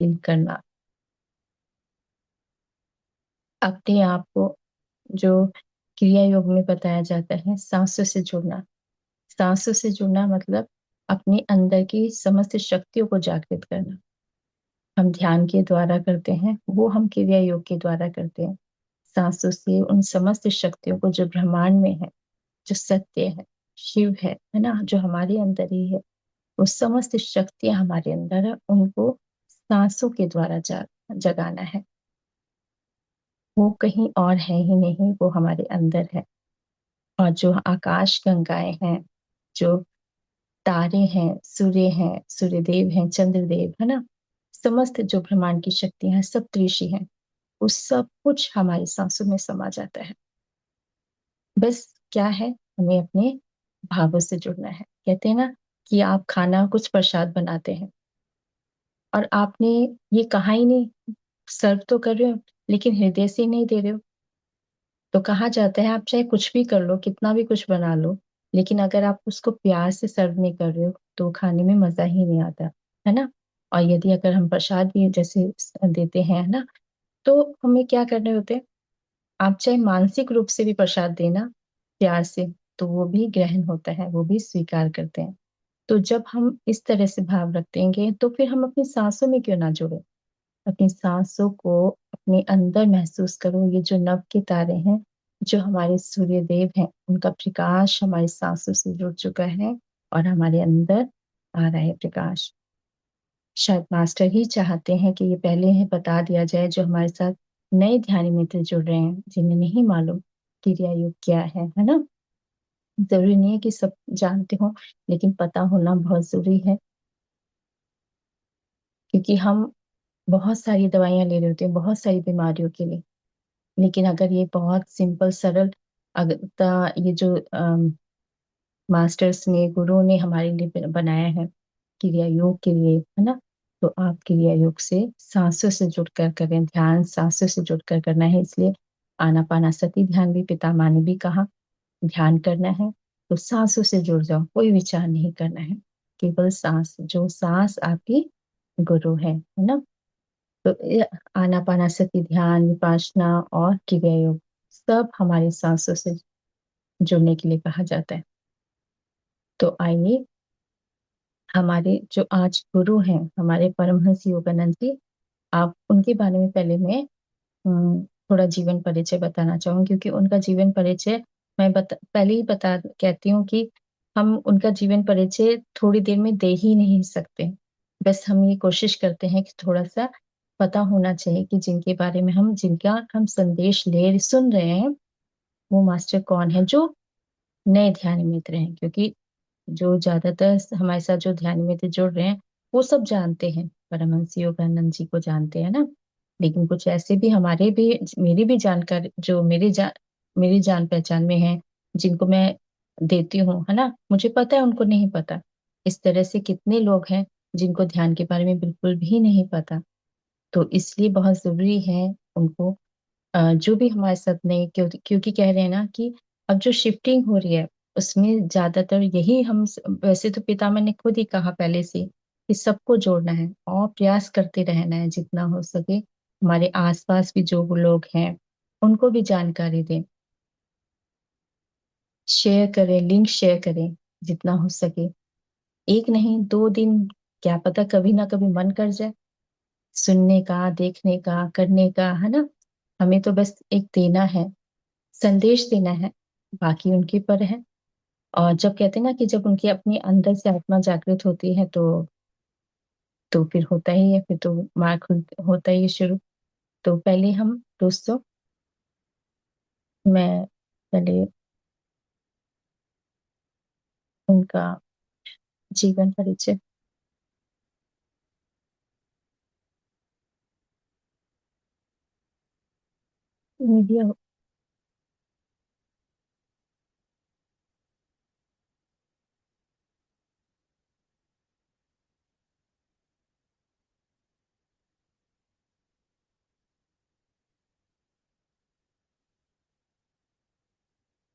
Feel करना, अपने आप को, जो क्रिया योग में बताया जाता है, सांसों से जुड़ना। सांसों से जुड़ना मतलब अपने अंदर की समस्त शक्तियों को जागृत करना। हम ध्यान के द्वारा करते हैं, वो हम क्रिया योग के द्वारा करते हैं। सांसों से उन समस्त शक्तियों को, जो ब्रह्मांड में है, जो सत्य है, शिव है ना, जो हमारे अंदर ही है, वो समस्त शक्तियां हमारे अंदर है, उनको सांसों के द्वारा जगाना है। वो कहीं और है ही नहीं, वो हमारे अंदर है। और जो आकाश गंगाएं हैं, जो तारे हैं, सूर्यदेव हैं, चंद्रदेव है ना, समस्त जो ब्रह्मांड की शक्तियां हैं, सप्तऋषि हैं, वो सब कुछ हमारी सांसों में समा जाता है। बस क्या है, हमें अपने भावों से जुड़ना है। कहते हैं ना कि आप खाना कुछ प्रसाद बनाते हैं और आपने ये कहा ही नहीं, सर्व तो कर रहे हो लेकिन हृदय से नहीं दे रहे हो, तो कहा जाता है आप चाहे कुछ भी कर लो, कितना भी कुछ बना लो, लेकिन अगर आप उसको प्यार से सर्व नहीं कर रहे हो तो खाने में मजा ही नहीं आता, है ना। और यदि अगर हम प्रसाद भी जैसे देते हैं, है ना, तो हमें क्या करने होते हैं, आप चाहे मानसिक रूप से भी प्रसाद देना प्यार से, तो वो भी ग्रहण होता है, वो भी स्वीकार करते हैं। तो जब हम इस तरह से भाव रखेंगे तो फिर हम अपनी सांसों में क्यों ना जुड़े। अपनी सांसों को अपने अंदर महसूस करो, ये जो नभ के तारे हैं, जो हमारे सूर्य देव हैं, उनका प्रकाश हमारी सांसों से जुड़ चुका है और हमारे अंदर आ रहा है प्रकाश। शायद मास्टर ही चाहते हैं कि ये पहले ही बता दिया जाए, जो हमारे साथ नए ध्यानी मित्र जुड़ रहे हैं, जिन्हें नहीं मालूम क्रिया योग क्या है ना। जरूरी नहीं है कि सब जानते हो, लेकिन पता होना बहुत जरूरी है, क्योंकि हम बहुत सारी दवाइयां ले रहे होते हैं बहुत सारी बीमारियों के लिए, लेकिन अगर ये बहुत सिंपल सरल, अगर ये जो मास्टर्स ने, गुरु ने हमारे लिए बनाया है क्रिया योग के लिए, है ना, तो आप क्रिया योग से सांसों से जुड़कर करें, ध्यान सांसों से जुड़कर करना है। इसलिए आनापानासती ध्यान भी पितामह ने भी कहा, ध्यान करना है तो सांसों से जुड़ जाओ, कोई विचार नहीं करना है, केवल सांस, जो सांस आपकी गुरु है ना। तो ये आनापानासती ध्यान, विपासना और क्रिया योग सब हमारी सांसों से जुड़ने के लिए कहा जाता है। तो आइए, हमारे जो आज गुरु हैं, हमारे परमहंस योगानंद जी, आप उनके बारे में पहले मैं थोड़ा जीवन परिचय बताना चाहूंगी, क्योंकि उनका जीवन परिचय मैं पहले ही बता कहती हूँ कि हम उनका जीवन परिचय थोड़ी देर में दे ही नहीं सकते। बस हम ये कोशिश करते हैं कि थोड़ा सा पता होना चाहिए कि जिनके बारे में हम, जिनका हम संदेश सुन रहे हैं, वो मास्टर कौन है, जो नए ध्यान मित्र हैं। क्योंकि जो ज्यादातर हमारे साथ जो ध्यान मित्र जुड़ रहे हैं, वो सब जानते हैं, परमहंस योगानंद जी को जानते हैं ना। लेकिन कुछ ऐसे भी हमारे भी, मेरी भी जानकारी, जो मेरी जान पहचान में है, जिनको मैं देती हूँ, है ना, मुझे पता है उनको नहीं पता। इस तरह से कितने लोग हैं जिनको ध्यान के बारे में बिल्कुल भी नहीं पता। तो इसलिए बहुत जरूरी है उनको, जो भी हमारे साथ नहीं, क्योंकि कह रहे हैं ना कि अब जो शिफ्टिंग हो रही है, उसमें ज्यादातर यही हम, वैसे तो पितामह ने खुद ही कहा पहले से कि सबको जोड़ना है और प्रयास करते रहना है जितना हो सके। हमारे आसपास भी जो वो लोग हैं, उनको भी जानकारी दें, शेयर करें, लिंक शेयर करें जितना हो सके। एक नहीं, 2 दिन, क्या पता कभी ना कभी मन कर जाए सुनने का, देखने का, करने का, है ना। हमें तो बस एक देना है, संदेश देना है, बाकी उनके पर है। और जब कहते हैं ना कि जब उनके अपने अंदर से आत्मा जागृत होती है, तो फिर होता ही है, फिर तो मार्ग होता ही है शुरू। तो पहले हम दोस्तों, मैं पहले उनका जीवन परिचय। मीडिया।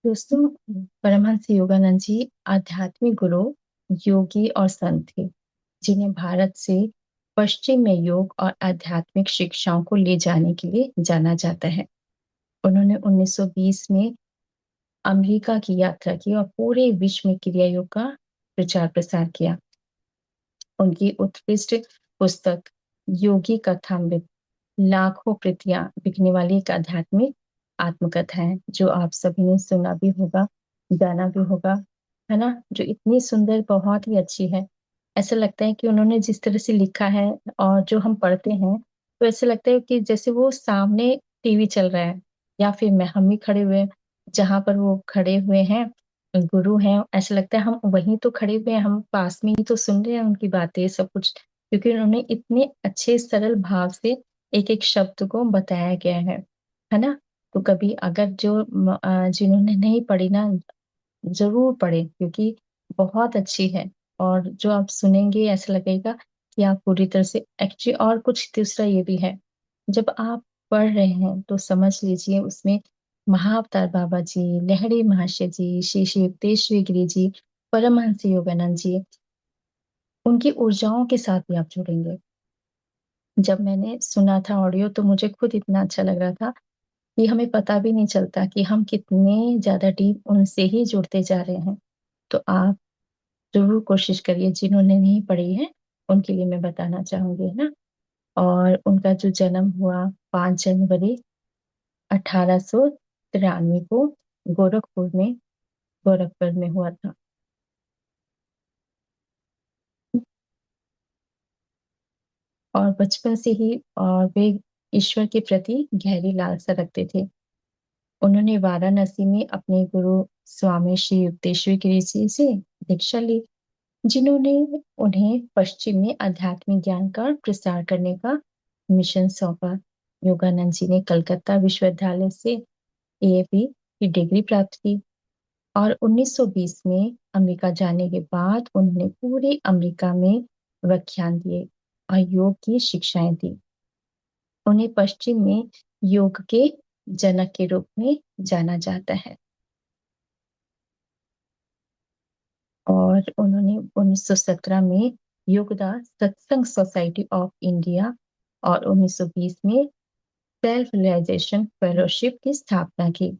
दोस्तों, परमहंस योगानंद जी आध्यात्मिक गुरु, योगी और संत थे, जिन्हें भारत से पश्चिम में योग और आध्यात्मिक शिक्षाओं को ले जाने के लिए जाना जाता है। उन्होंने 1920 में अमेरिका की यात्रा की और पूरे विश्व में क्रिया योग का प्रचार प्रसार किया। उनकी उत्कृष्ट पुस्तक योगी कथामृत लाखों प्रतियां बिकने वाली एक आध्यात्मिक आत्मकथा है, जो आप सभी ने सुना भी होगा, जाना भी होगा, है ना? जो इतनी सुंदर, बहुत ही अच्छी है। ऐसा लगता है कि उन्होंने जिस तरह से लिखा है और जो हम पढ़ते हैं, तो ऐसा लगता है कि जैसे वो सामने टीवी चल रहा है, या फिर मैं हम ही खड़े हुए हैं जहां पर वो खड़े हुए हैं, गुरु हैं। ऐसा लगता है हम वहीं तो खड़े हुए हैं, हम पास में ही तो सुन रहे हैं उनकी बातें सब कुछ, क्योंकि उन्होंने इतने अच्छे सरल भाव से एक एक शब्द को बताया गया है ना? तो कभी अगर जिन्होंने नहीं पढ़ी ना, जरूर पढ़े, क्योंकि बहुत अच्छी है। और जो आप सुनेंगे ऐसा लगेगा कि आप पूरी तरह से एक्चुअली, और कुछ दूसरा ये भी है, जब आप पढ़ रहे हैं तो समझ लीजिए उसमें महाअवतार बाबा जी, लहड़ी महाशय जी, श्री श्री युक्तेश्वरी गिरी जी, परमहंस योगानंद जी, उनकी ऊर्जाओं के साथ भी आप जुड़ेंगे। जब मैंने सुना था ऑडियो तो मुझे खुद इतना अच्छा लग रहा था कि हमें पता भी नहीं चलता कि हम कितने ज्यादा डीप उनसे ही जुड़ते जा रहे हैं। तो आप जरूर कोशिश करिए, जिन्होंने नहीं पढ़ी है उनके लिए मैं बताना चाहूंगी, है ना? और उनका जो जन्म हुआ 5 जनवरी 1893 को गोरखपुर में हुआ था। और बचपन से ही और वे ईश्वर के प्रति गहरी लालसा रखते थे। उन्होंने वाराणसी में अपने गुरु स्वामी श्री युक्तेश्वर गिरी जी से दीक्षा ली, जिन्होंने उन्हें पश्चिम में आध्यात्मिक ज्ञान का प्रसार करने का मिशन सौंपा। योगानंद जी ने कलकत्ता विश्वविद्यालय से एएपी की डिग्री प्राप्त की, और 1920 में अमेरिका जाने के बाद उन्होंने पूरे अमेरिका में व्याख्यान दिए और योग की शिक्षाएं दी। उन्हें पश्चिम में योग के जनक के रूप में जाना जाता है। और उन्होंने 1917 में योगदा सत्संग सोसाइटी ऑफ इंडिया और 1920 में सेल्फ रियलाइजेशन फेलोशिप की स्थापना की।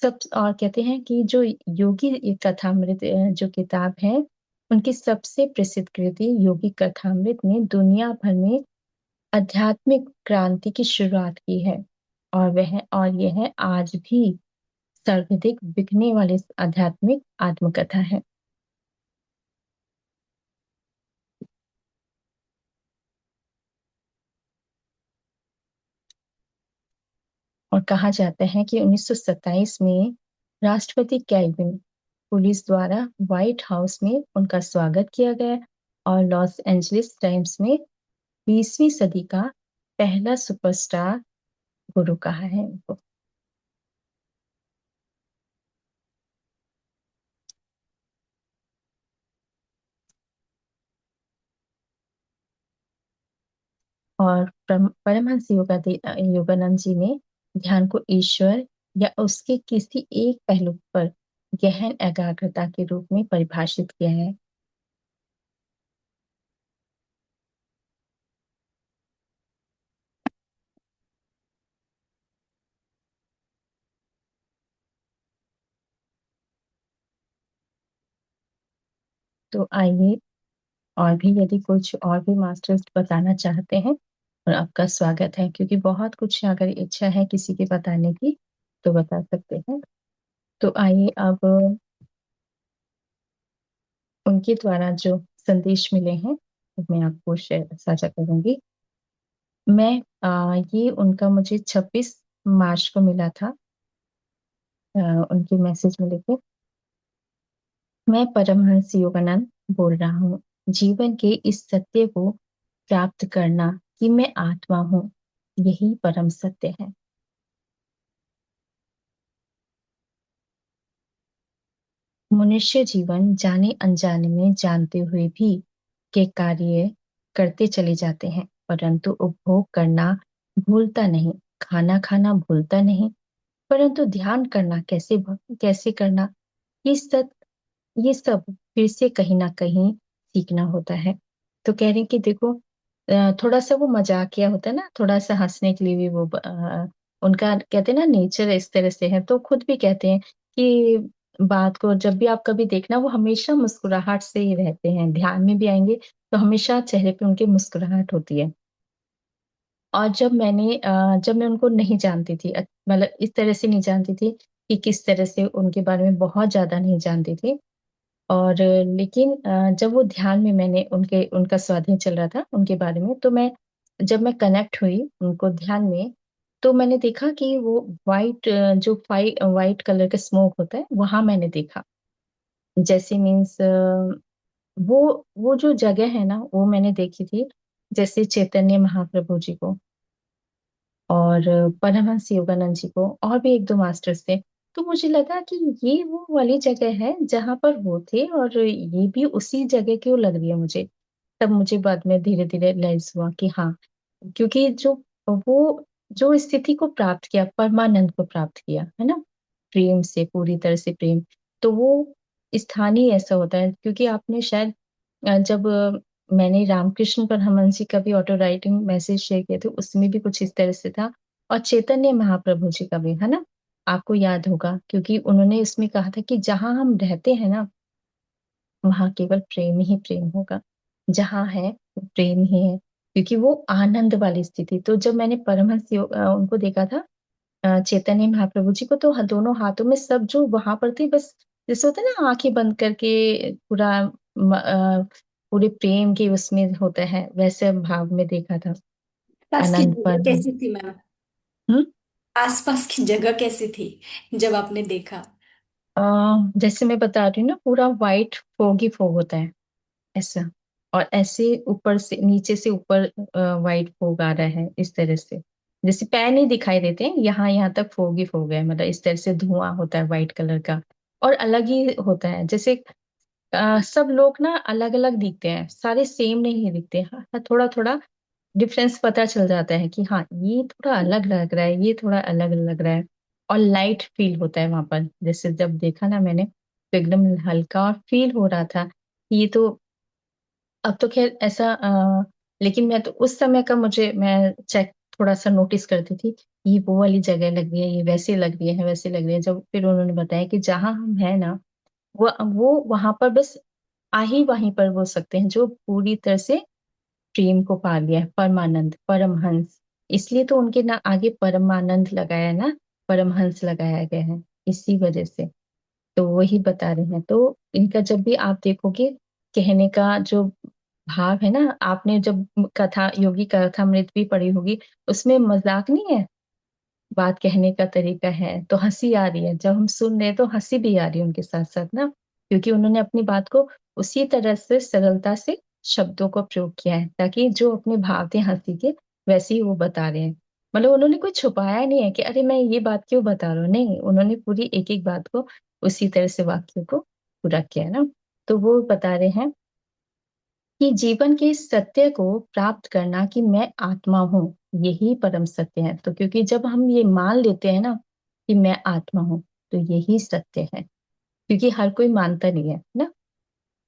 सब और कहते हैं कि जो योगी ये कथामृत जो किताब है, उनकी सबसे प्रसिद्ध कृति योगी कथामृत ने दुनिया भर में आध्यात्मिक क्रांति की शुरुआत की है। और यह आज भी सर्वाधिक बिकने वाली आध्यात्मिक आत्मकथा है। और कहा जाता है कि 1927 में राष्ट्रपति केल्विन पुलिस द्वारा व्हाइट हाउस में उनका स्वागत किया गया, और लॉस एंजलिस टाइम्स में 20वीं सदी का पहला सुपरस्टार गुरु कहा है उनको। और परमहंस योगानंद जी ने ध्यान को ईश्वर या उसके किसी एक पहलू पर गहन एकाग्रता के रूप में परिभाषित किया है। तो आइए, और भी यदि कुछ और भी मास्टर्स बताना चाहते हैं, और आपका स्वागत है, क्योंकि बहुत कुछ अगर इच्छा है किसी के बताने की तो बता सकते हैं। तो आइए अब उनके द्वारा जो संदेश मिले हैं वो मैं आपको शेयर साझा करूंगी। ये उनका मुझे 26 मार्च को मिला था। उनके मैसेज में लिखे, मैं परमहंस योगानंद बोल रहा हूँ। जीवन के इस सत्य को प्राप्त करना कि मैं आत्मा हूँ, यही परम सत्य है। मनुष्य जीवन जाने अनजाने में जानते हुए भी के कार्य करते चले जाते हैं, परंतु उपभोग करना भूलता नहीं, खाना खाना भूलता नहीं, परंतु ध्यान करना कैसे करना, ये सब ये सब फिर से कहीं ना कहीं सीखना होता है। तो कह रहे हैं कि देखो, थोड़ा सा वो मजाकिया होता है ना, थोड़ा सा हंसने के लिए भी वो उनका कहते हैं ना नेचर इस तरह से है, तो खुद भी कहते हैं कि बात को जब भी आप कभी देखना, वो हमेशा मुस्कुराहट से ही रहते हैं, ध्यान में भी आएंगे तो हमेशा चेहरे पे उनकी मुस्कुराहट होती है। और जब मैं उनको नहीं जानती थी, मतलब इस तरह से नहीं जानती थी कि किस तरह से, उनके बारे में बहुत ज्यादा नहीं जानती थी। और लेकिन जब वो ध्यान में मैंने उनका स्वाध्याय चल रहा था उनके बारे में, तो जब मैं कनेक्ट हुई उनको ध्यान में, तो मैंने देखा कि वो वाइट, जो वाइट कलर का स्मोक होता है वहां मैंने देखा। जैसे मीन्स वो जो जगह है ना, वो मैंने देखी थी जैसे चैतन्य महाप्रभु जी को और परमहंस योगानंद जी को और भी एक दो मास्टर्स थे। तो मुझे लगा कि ये वो वाली जगह है जहां पर वो थे, और ये भी उसी जगह क्यों लग रही है मुझे। तब मुझे बाद में धीरे धीरे रियलाइज हुआ कि हाँ, क्योंकि वो जो स्थिति को प्राप्त किया, परमानंद को प्राप्त किया है ना, प्रेम से, पूरी तरह से प्रेम, तो वो स्थानीय ऐसा होता है। क्योंकि आपने शायद जब मैंने रामकृष्ण परमहंस जी का भी ऑटो राइटिंग मैसेज शेयर किया था, उसमें भी कुछ इस तरह से था। और चैतन्य महाप्रभु जी का भी है ना, आपको याद होगा, क्योंकि उन्होंने इसमें कहा था कि जहां हम रहते हैं ना, वहां केवल प्रेम ही प्रेम होगा, जहां है वो प्रेम ही है, क्योंकि वो आनंद वाली स्थिति। तो जब मैंने उनको देखा था, चैतन्य महाप्रभु जी को, तो दोनों हाथों में सब जो वहां पर थे, बस जैसे होता है ना आंखें बंद करके पूरा पूरे प्रेम के उसमें होता है, वैसे भाव में देखा था। पास की आनंद जगह पर कैसी थी मैम? हम्म आसपास की जगह कैसी थी जब आपने देखा? अ, जैसे मैं बता रही हूँ ना, पूरा वाइट फोग ही फोग होता है ऐसा। और ऐसे ऊपर से नीचे से ऊपर वाइट फोग आ रहा है इस तरह से, जैसे पैर नहीं दिखाई देते हैं, यहाँ यहाँ तक फोग ही फोग है, मतलब इस तरह से धुआं होता है वाइट कलर का। और अलग ही होता है, जैसे सब लोग ना अलग अलग दिखते हैं, सारे सेम नहीं दिखते, हाँ थोड़ा थोड़ा डिफरेंस पता चल जाता है कि हाँ ये थोड़ा अलग लग रहा है, ये थोड़ा अलग लग रहा है। और लाइट फील होता है वहां पर, जैसे जब देखा ना मैंने, तो एकदम हल्का और फील हो रहा था कि ये तो, अब तो खैर ऐसा लेकिन मैं तो उस समय का, मैं चेक थोड़ा सा नोटिस करती थी, ये वो वाली जगह लग रही है, ये वैसे लग रही है, वैसे लग रही है। जब फिर उन्होंने बताया कि जहां हम है ना, वो वहां पर बस वहीं पर बोल सकते हैं जो पूरी तरह से प्रेम को पा लिया है, परमानंद, परमहंस। इसलिए तो उनके ना आगे परमानंद लगाया है ना, परमहंस लगाया गया है, इसी वजह से। तो वही बता रहे हैं। तो इनका जब भी आप देखोगे, कहने का जो भाव है ना, आपने जब कथा, योगी कथामृत भी पढ़ी होगी, उसमें मजाक नहीं है, बात कहने का तरीका है, तो हंसी आ रही है जब हम सुन रहे हैं, तो हंसी भी आ रही है उनके साथ साथ ना, क्योंकि उन्होंने अपनी बात को उसी तरह से सरलता से शब्दों को प्रयोग किया है, ताकि जो अपने भाव थे हंसी के, वैसे ही वो बता रहे हैं। मतलब उन्होंने कोई छुपाया नहीं है कि अरे मैं ये बात क्यों बता रहा हूँ, नहीं, उन्होंने पूरी एक एक बात को उसी तरह से वाक्यों को पूरा किया है ना। तो वो बता रहे हैं कि जीवन के इस सत्य को प्राप्त करना कि मैं आत्मा हूँ, यही परम सत्य है। तो क्योंकि जब हम ये मान लेते हैं ना कि मैं आत्मा हूँ, तो यही सत्य है। क्योंकि हर कोई मानता नहीं है ना,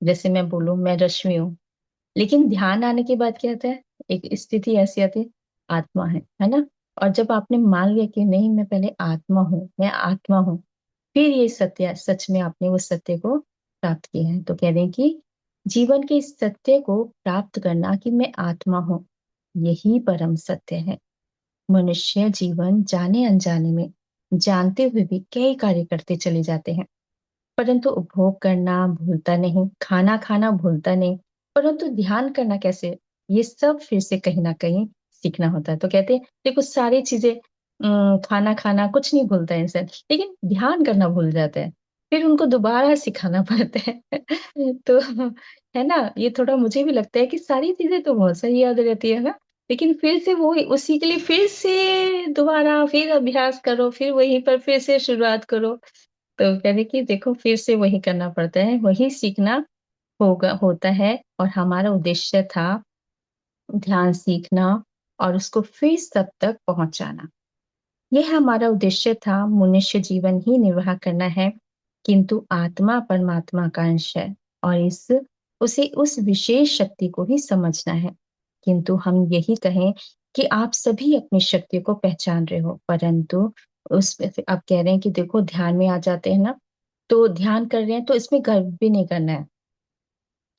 जैसे मैं बोलूं मैं रश्मि हूँ, लेकिन ध्यान आने के बाद क्या आता है, एक स्थिति ऐसी आती है, आत्मा है ना। और जब आपने मान लिया कि नहीं, मैं पहले आत्मा हूँ, मैं आत्मा हूँ, फिर ये सत्य, सच में आपने उस सत्य को प्राप्त किया है। तो कह रहे हैं कि जीवन के इस सत्य को प्राप्त करना कि मैं आत्मा हूँ, यही परम सत्य है। मनुष्य जीवन जाने अनजाने में, जानते हुए भी कई कार्य करते चले जाते हैं, परंतु उपभोग करना भूलता नहीं, खाना खाना भूलता नहीं, परंतु ध्यान करना कैसे, ये सब फिर से कहीं ना कहीं सीखना होता है। तो कहते हैं देखो, सारी चीजें, खाना खाना कुछ नहीं भूलता है इंसान, लेकिन ध्यान करना भूल जाता है, फिर उनको दोबारा सिखाना पड़ता है। तो है ना, ये थोड़ा मुझे भी लगता है कि सारी चीजें तो बहुत सारी याद रहती है ना, लेकिन फिर से वो उसी के लिए फिर से दोबारा फिर अभ्यास करो, फिर वहीं पर फिर से शुरुआत करो। तो कह रहे कि देखो, फिर से वही करना पड़ता है, वही सीखना होता है। और हमारा उद्देश्य था ध्यान सीखना, और उसको फिर सब तक पहुंचाना, यह हमारा उद्देश्य था। मनुष्य जीवन ही निर्वाह करना है, किंतु आत्मा परमात्मा का अंश है, और इस उसे उस विशेष शक्ति को ही समझना है। किंतु हम यही कहें कि आप सभी अपनी शक्तियों को पहचान रहे हो, परंतु उसमें से आप कह रहे हैं कि देखो ध्यान में आ जाते हैं ना, तो ध्यान कर रहे हैं तो इसमें गर्व भी नहीं करना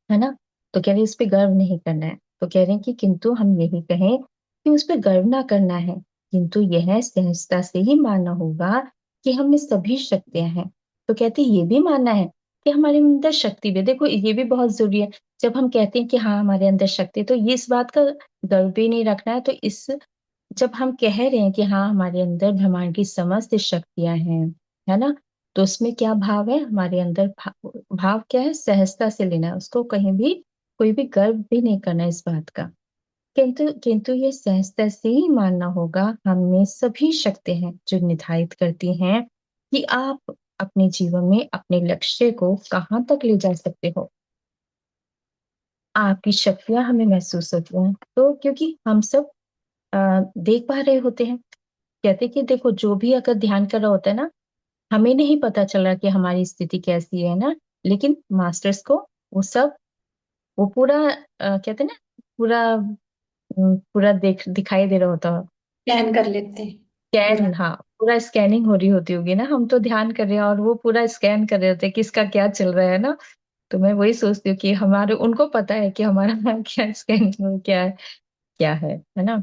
है ना। तो कह रहे हैं इस पे गर्व नहीं करना है। तो कह रहे हैं कि किंतु हम यही कहें कि उस पे गर्व ना करना है, किंतु यह सहजता से ही मानना होगा कि हम में सभी शक्तियां हैं। तो कहते हैं ये भी मानना है कि हमारे अंदर शक्ति भी, देखो ये भी बहुत जरूरी है। जब हम कहते हैं कि हाँ हमारे अंदर शक्ति है, तो ये इस बात का गर्व भी नहीं रखना है। तो इस जब हम कह रहे हैं कि हाँ हमारे अंदर ब्रह्मांड की समस्त शक्तियां हैं, है ना, तो उसमें क्या भाव है, हमारे अंदर भाव क्या है, सहजता से लेना है उसको, कहीं भी कोई भी गर्व भी नहीं करना है इस बात का। किंतु किंतु ये सहजता से ही मानना होगा हमें सभी शक्ति हैं जो निर्धारित करती हैं कि आप अपने जीवन में अपने लक्ष्य को कहाँ तक ले जा सकते हो। आपकी शक्तियां हमें महसूस होती हैं, तो क्योंकि हम सब देख पा रहे होते हैं। कहते कि देखो जो भी अगर ध्यान कर रहा होता है ना, हमें नहीं पता चल रहा कि हमारी स्थिति कैसी है ना, लेकिन मास्टर्स को वो सब, वो पूरा कहते हैं ना, पूरा पूरा दिखाई दे रहा होता है। प्लान कर लेते हैं पूरा। स्कैन, हाँ पूरा स्कैनिंग हो रही होती होगी ना, हम तो ध्यान कर रहे हैं और वो पूरा स्कैन कर रहे होते हैं किसका क्या चल रहा है ना। तो मैं वही सोचती हूँ कि हमारे उनको पता है कि हमारा क्या स्कैनिंग क्या है ना।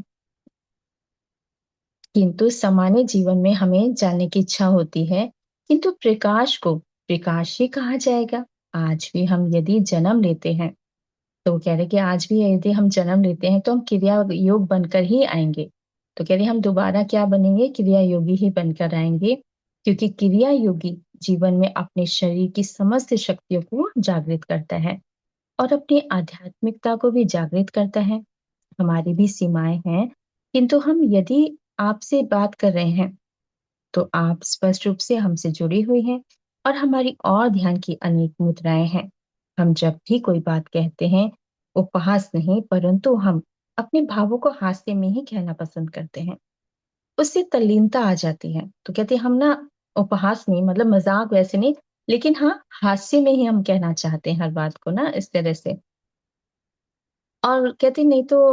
किंतु सामान्य जीवन में हमें जानने की इच्छा होती है, किंतु प्रकाश को प्रकाश ही कहा जाएगा। आज भी हम यदि जन्म लेते हैं, तो वो कह रहे कि आज भी यदि हम जन्म लेते हैं तो हम क्रिया योग बनकर ही आएंगे। तो कह रहे हम दोबारा क्या बनेंगे, क्रिया योगी ही बनकर आएंगे, क्योंकि क्रिया योगी जीवन में अपने शरीर की समस्त शक्तियों को जागृत करता है और अपनी आध्यात्मिकता को भी जागृत करता है। हमारी भी सीमाएं हैं, किंतु हम यदि आपसे बात कर रहे हैं तो आप स्पष्ट रूप से हमसे जुड़ी हुई हैं और हमारी और ध्यान की अनेक मुद्राएं हैं। हम जब भी कोई बात कहते हैं, उपहास नहीं परंतु हम अपने भावों को हास्य में ही कहना पसंद करते हैं, उससे तल्लीनता आ जाती है। तो कहते हैं हम ना उपहास नहीं, मतलब मजाक वैसे नहीं, लेकिन हाँ हास्य में ही हम कहना चाहते हैं हर बात को ना, इस तरह से। और कहती नहीं तो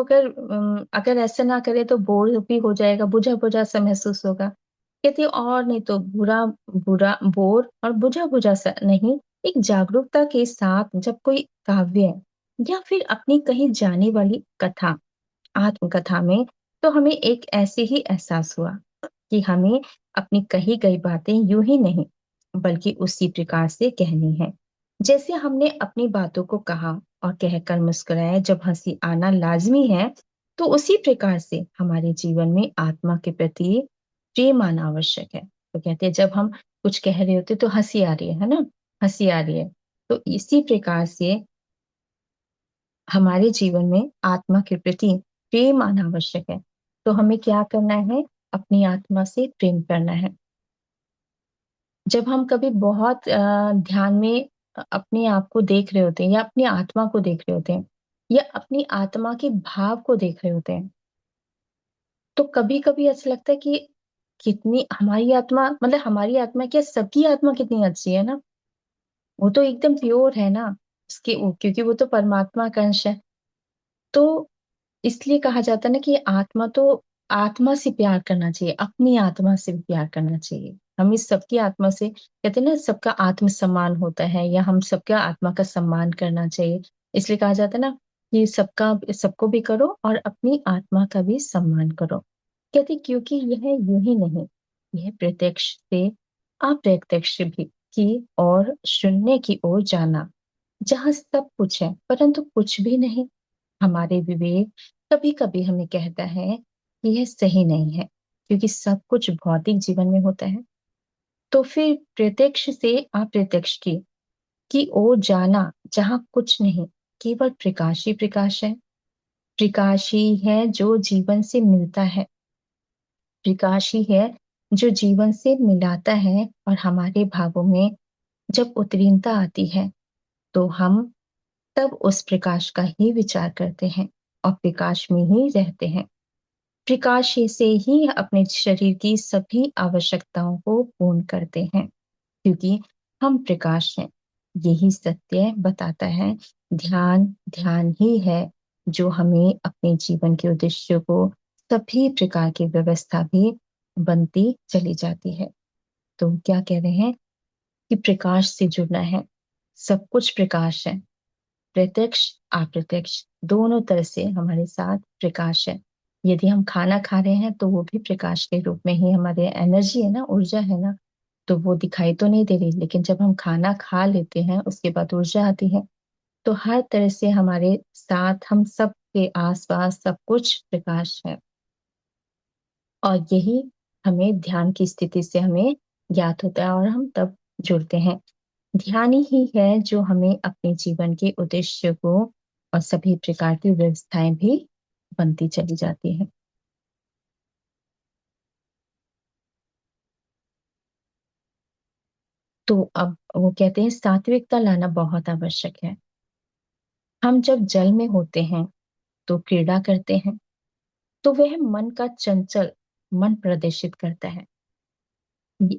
अगर ऐसा ना करे तो बोर भी हो जाएगा, बुझा बुझा सा महसूस होगा। कहती और नहीं तो बुरा बुरा बोर और बुझा बुझा सा नहीं, एक जागरूकता के साथ जब कोई काव्य या फिर अपनी कही जाने वाली कथा, आत्मकथा में, तो हमें एक ऐसे ही एहसास हुआ कि हमें अपनी कही गई बातें यूं ही नहीं बल्कि उसी प्रकार से कहनी है जैसे हमने अपनी बातों को कहा, और कहकर मुस्कुराया जब हंसी आना लाजमी है, तो उसी प्रकार से हमारे जीवन में आत्मा के प्रति प्रेम आना आवश्यक है। तो कहते हैं जब हम कुछ कह रहे होते तो हंसी आ रही है ना, हंसी आ रही है, तो इसी प्रकार से हमारे जीवन में आत्मा के प्रति प्रेम आना आवश्यक है। तो हमें क्या करना है, अपनी आत्मा से प्रेम करना है। जब हम कभी बहुत ध्यान में अपने आप को देख रहे होते हैं या अपनी आत्मा को देख रहे होते हैं या अपनी आत्मा के भाव को देख रहे होते हैं, तो कभी कभी ऐसा लगता है कि कितनी हमारी आत्मा, मतलब हमारी आत्मा क्या, सबकी आत्मा कितनी अच्छी है ना, वो तो एकदम प्योर है ना, क्योंकि वो तो परमात्मा का अंश है। तो इसलिए कहा जाता है ना कि आत्मा तो, आत्मा से प्यार करना चाहिए, अपनी आत्मा से भी प्यार करना चाहिए। हम इस सबकी आत्मा से, कहते हैं ना सबका आत्म सम्मान होता है, या हम सबका आत्मा का सम्मान करना चाहिए। इसलिए कहा जाता है ना कि सबका, सबको भी करो और अपनी आत्मा का भी सम्मान करो। कहते क्योंकि यह यूं ही नहीं, यह प्रत्यक्ष से अप्रत्यक्ष भी की और शून्य की ओर जाना, जहाँ सब कुछ है परंतु कुछ भी नहीं। हमारे विवेक कभी कभी हमें कहता है कि यह सही नहीं है, क्योंकि सब कुछ भौतिक जीवन में होता है। तो फिर प्रत्यक्ष से अप्रत्यक्ष की ओर जाना, जहाँ कुछ नहीं, केवल प्रकाश ही प्रकाश है। प्रकाश ही है जो जीवन से मिलता है, प्रकाश ही है जो जीवन से मिलाता है। और हमारे भावों में जब उद्दीनता आती है, तो हम तब उस प्रकाश का ही विचार करते हैं और प्रकाश में ही रहते हैं। प्रकाश से ही अपने शरीर की सभी आवश्यकताओं को पूर्ण करते हैं, क्योंकि हम प्रकाश हैं। यही सत्य बताता है ध्यान ध्यान ही है, जो हमें अपने जीवन के उद्देश्य को सभी प्रकार की व्यवस्था भी बनती चली जाती है। तो क्या कह रहे हैं कि प्रकाश से जुड़ना है। सब कुछ प्रकाश है, प्रत्यक्ष अप्रत्यक्ष दोनों तरह से हमारे साथ प्रकाश है। यदि हम खाना खा रहे हैं तो वो भी प्रकाश के रूप में ही, हमारे एनर्जी है ना, ऊर्जा है ना, तो वो दिखाई तो नहीं दे रही, लेकिन जब हम खाना खा लेते हैं उसके बाद ऊर्जा आती है। तो हर तरह से हमारे साथ, हम सब के आसपास सब कुछ प्रकाश है। और यही हमें ध्यान की स्थिति से हमें ज्ञात होता है और हम तब जुड़ते हैं। ध्यान ही है जो हमें अपने जीवन के उद्देश्य को और सभी प्रकार की व्यवस्थाएं भी बनती चली जाती है। तो अब वो कहते हैं सात्विकता लाना बहुत आवश्यक है। हम जब जल में होते हैं तो क्रीड़ा करते हैं, तो वह मन का चंचल मन प्रदर्शित करता है।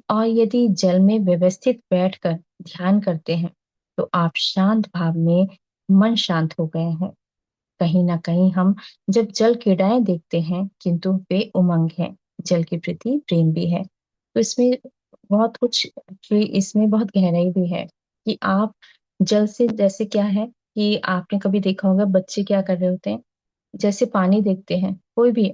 और यदि जल में व्यवस्थित बैठकर ध्यान करते हैं तो आप शांत भाव में मन शांत हो गए हैं। कहीं ना कहीं हम जब जल क्रीड़ाएं देखते हैं किंतु वे उमंग है, जल के प्रति प्रेम भी है। तो इसमें बहुत कुछ, कि इसमें बहुत गहराई भी है कि आप जल से, जैसे क्या है कि आपने कभी देखा होगा बच्चे क्या कर रहे होते हैं, जैसे पानी देखते हैं, कोई भी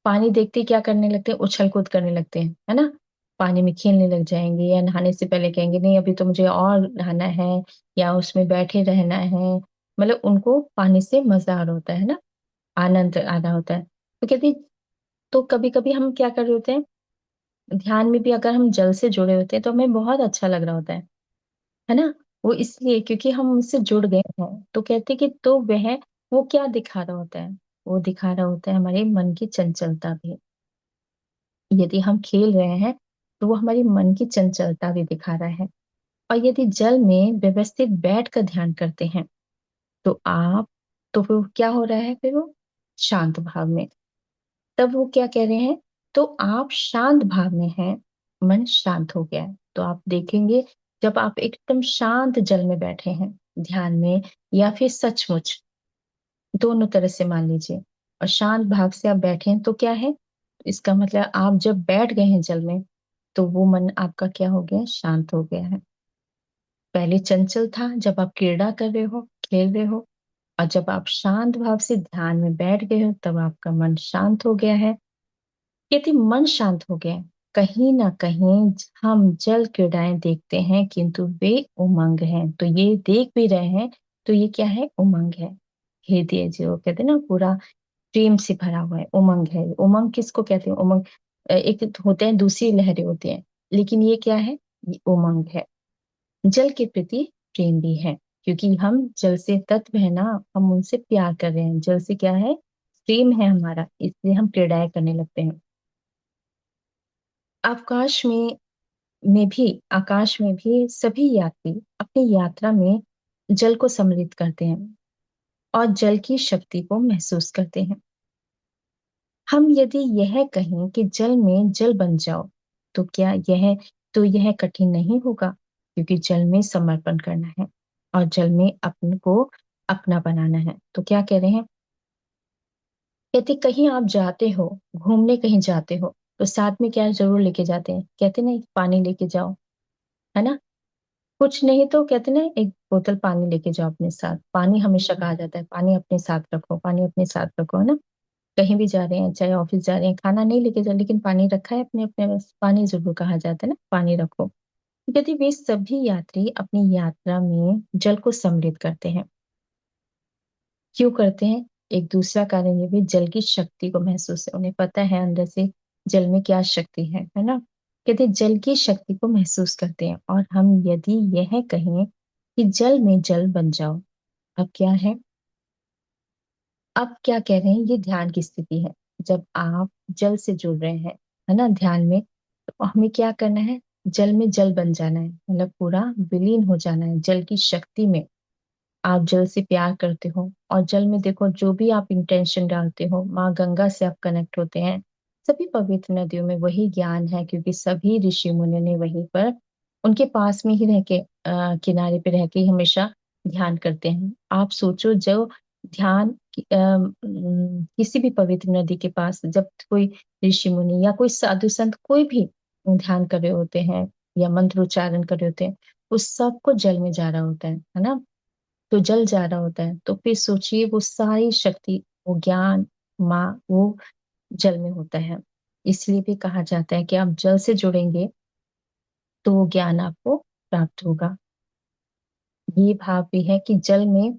पानी देखते ही क्या करने लगते हैं, उछल कूद करने लगते हैं, है ना। पानी में खेलने लग जाएंगे या नहाने से पहले कहेंगे नहीं अभी तो मुझे और नहाना है, या उसमें बैठे रहना है। मतलब उनको पानी से मजा आ रहा होता है ना, आनंद आ रहा होता है। तो कहती, तो कभी कभी हम क्या कर रहे होते हैं, ध्यान में भी अगर हम जल से जुड़े होते हैं तो हमें बहुत अच्छा लग रहा होता है ना। वो इसलिए क्योंकि हम उनसे जुड़ गए हैं। तो कहते कि तो वह, वो क्या दिखा रहा होता है, वो दिखा रहा होता है हमारे मन की चंचलता भी। यदि हम खेल रहे हैं तो वो हमारी मन की चंचलता भी दिखा रहा है। और यदि जल में व्यवस्थित बैठ कर ध्यान करते हैं तो आप, तो फिर क्या हो रहा है, फिर वो शांत भाव में। तब वो क्या कह रहे हैं, तो आप शांत भाव में हैं, मन शांत हो गया है। तो आप देखेंगे जब आप एकदम शांत जल में बैठे हैं ध्यान में, या फिर सचमुच, दोनों तरह से मान लीजिए, और शांत भाव से आप बैठे हैं तो क्या है, इसका मतलब आप जब बैठ गए हैं जल में तो वो मन आपका क्या हो गया, शांत हो गया है। पहले चंचल था जब आप क्रीड़ा कर रहे हो, खेल रहे हो, और जब आप शांत भाव से ध्यान में बैठ गए हो तब आपका मन शांत हो गया है। यदि मन शांत हो गया, कहीं ना कहीं हम जल क्रीड़ाएं देखते हैं किंतु वे उमंग हैं, तो ये देख भी रहे हैं, तो ये क्या है, उमंग है। हृदय जो कहते हैं ना, पूरा प्रेम से भरा हुआ है, उमंग है। उमंग किसको कहते हैं, उमंग एक होते हैं, दूसरी लहरें होती हैं, लेकिन ये क्या है, ये उमंग है। जल के प्रति प्रेम भी है, क्योंकि हम जल से तत्व है ना, हम उनसे प्यार कर रहे हैं, जल से क्या है, प्रेम है हमारा, इसलिए हम क्रीड़ाएं करने लगते हैं। अवकाश आकाश में भी सभी यात्री अपनी यात्रा में जल को सम्मिलित करते हैं और जल की शक्ति को महसूस करते हैं। हम यदि यह कहें कि जल में जल बन जाओ, तो क्या यह, तो यह कठिन नहीं होगा, क्योंकि जल में समर्पण करना है और जल में अपन को अपना बनाना है। तो क्या कह रहे हैं, कहते कहीं आप जाते हो, घूमने कहीं जाते हो, तो साथ में क्या जरूर लेके जाते हैं, कहते नहीं पानी लेके जाओ, है ना। कुछ नहीं तो कहते ना एक बोतल पानी लेके जाओ अपने साथ, पानी हमेशा कहा जाता है, पानी अपने साथ रखो, पानी अपने साथ रखो, है ना। कहीं भी जा रहे हैं, चाहे ऑफिस जा रहे हैं, खाना नहीं लेके जा, लेकिन पानी रखा है अपने अपने पास, पानी जरूर कहा जाता है ना, पानी रखो। यदि वे सभी यात्री अपनी यात्रा में जल को सम्मिलित करते हैं, क्यों करते हैं, एक दूसरा कारण ये भी, जल की शक्ति को महसूस है, उन्हें पता है अंदर से जल में क्या शक्ति है ना। कहते जल की शक्ति को महसूस करते हैं। और हम यदि यह कहें कि जल में जल बन जाओ, अब क्या है, अब क्या कह रहे हैं, ये ध्यान की स्थिति है। जब आप जल से जुड़ रहे हैं, है ना, ध्यान में, तो हमें क्या करना है, जल में जल बन जाना है, मतलब पूरा विलीन हो जाना है जल की शक्ति में। आप जल से प्यार करते हो, और जल में देखो जो भी आप इंटेंशन डालते हो, माँ गंगा से आप कनेक्ट होते हैं। सभी पवित्र नदियों में वही ज्ञान है, क्योंकि सभी ऋषि मुनि ने वहीं पर, उनके पास में ही रह के, किनारे पे रह के ही हमेशा ध्यान करते हैं। आप सोचो जो ध्यान किसी भी पवित्र नदी के पास जब कोई ऋषि मुनि या कोई साधु संत कोई भी ध्यान कर रहे होते हैं या मंत्र उच्चारण कर रहे होते हैं, उस सबको जल में जा रहा होता है ना। तो जल जा रहा होता है, तो फिर सोचिए वो सारी शक्ति, वो ज्ञान, माँ, वो जल में होता है। इसलिए भी कहा जाता है कि आप जल से जुड़ेंगे तो वो ज्ञान आपको प्राप्त होगा। ये भाव भी है कि जल में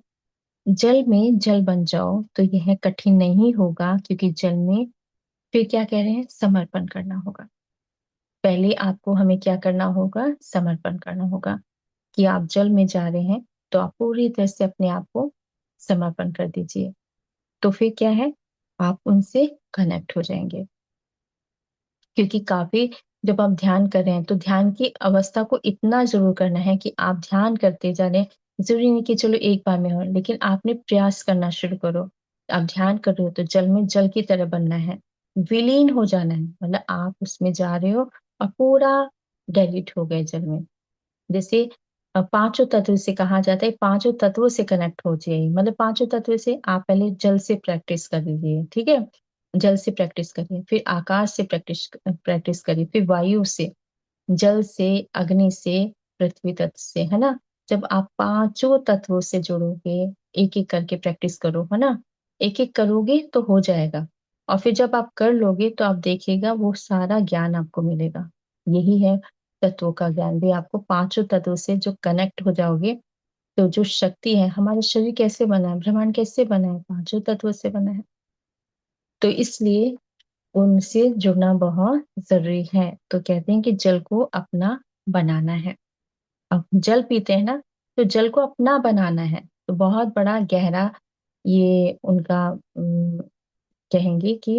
जल बन जाओ तो यह कठिन नहीं होगा, क्योंकि जल में फिर क्या कह रहे हैं, समर्पण करना होगा। पहले आपको हमें क्या करना होगा, समर्पण करना होगा। कि आप जल में जा रहे हैं तो आप पूरी तरह से अपने आप को समर्पण कर दीजिए। तो फिर क्या है, आप उनसे कनेक्ट हो जाएंगे। क्योंकि काफी, जब आप ध्यान कर रहे हैं तो ध्यान की अवस्था को इतना जरूर करना है कि आप ध्यान करते जा रहे हैं। जरूरी नहीं कि चलो एक बार में हो, लेकिन आपने प्रयास करना शुरू करो। आप ध्यान कर रहे हो तो जल में जल की तरह बनना है, विलीन हो जाना है, मतलब आप उसमें जा रहे हो और पूरा डाइल्यूट हो गए जल में। जैसे पांचों तत्व से कहा जाता है, पांचों तत्वों से कनेक्ट हो जाइए। मतलब पांचों तत्व से आप पहले जल से प्रैक्टिस कर लीजिए, ठीक है। जल से प्रैक्टिस करिए, फिर आकाश से प्रैक्टिस प्रैक्टिस करिए, फिर वायु से, जल से, अग्नि से, पृथ्वी तत्व से, है ना। जब आप पांचों तत्वों से जुड़ोगे, एक एक करके प्रैक्टिस करो, है ना। एक एक करोगे तो हो जाएगा। और फिर जब आप कर लोगे तो आप देखिएगा वो सारा ज्ञान आपको मिलेगा। यही है तत्वों का ज्ञान भी। आपको पांचों तत्वों से जो कनेक्ट हो जाओगे, तो जो शक्ति है, हमारा शरीर कैसे बना है, ब्रह्मांड कैसे बना है, पांचों तत्वों से बना है। तो इसलिए उनसे जुड़ना बहुत जरूरी है। तो कहते हैं कि जल को अपना बनाना है। अब जल पीते हैं ना, तो जल को अपना बनाना है। तो बहुत बड़ा गहरा ये उनका कहेंगे कि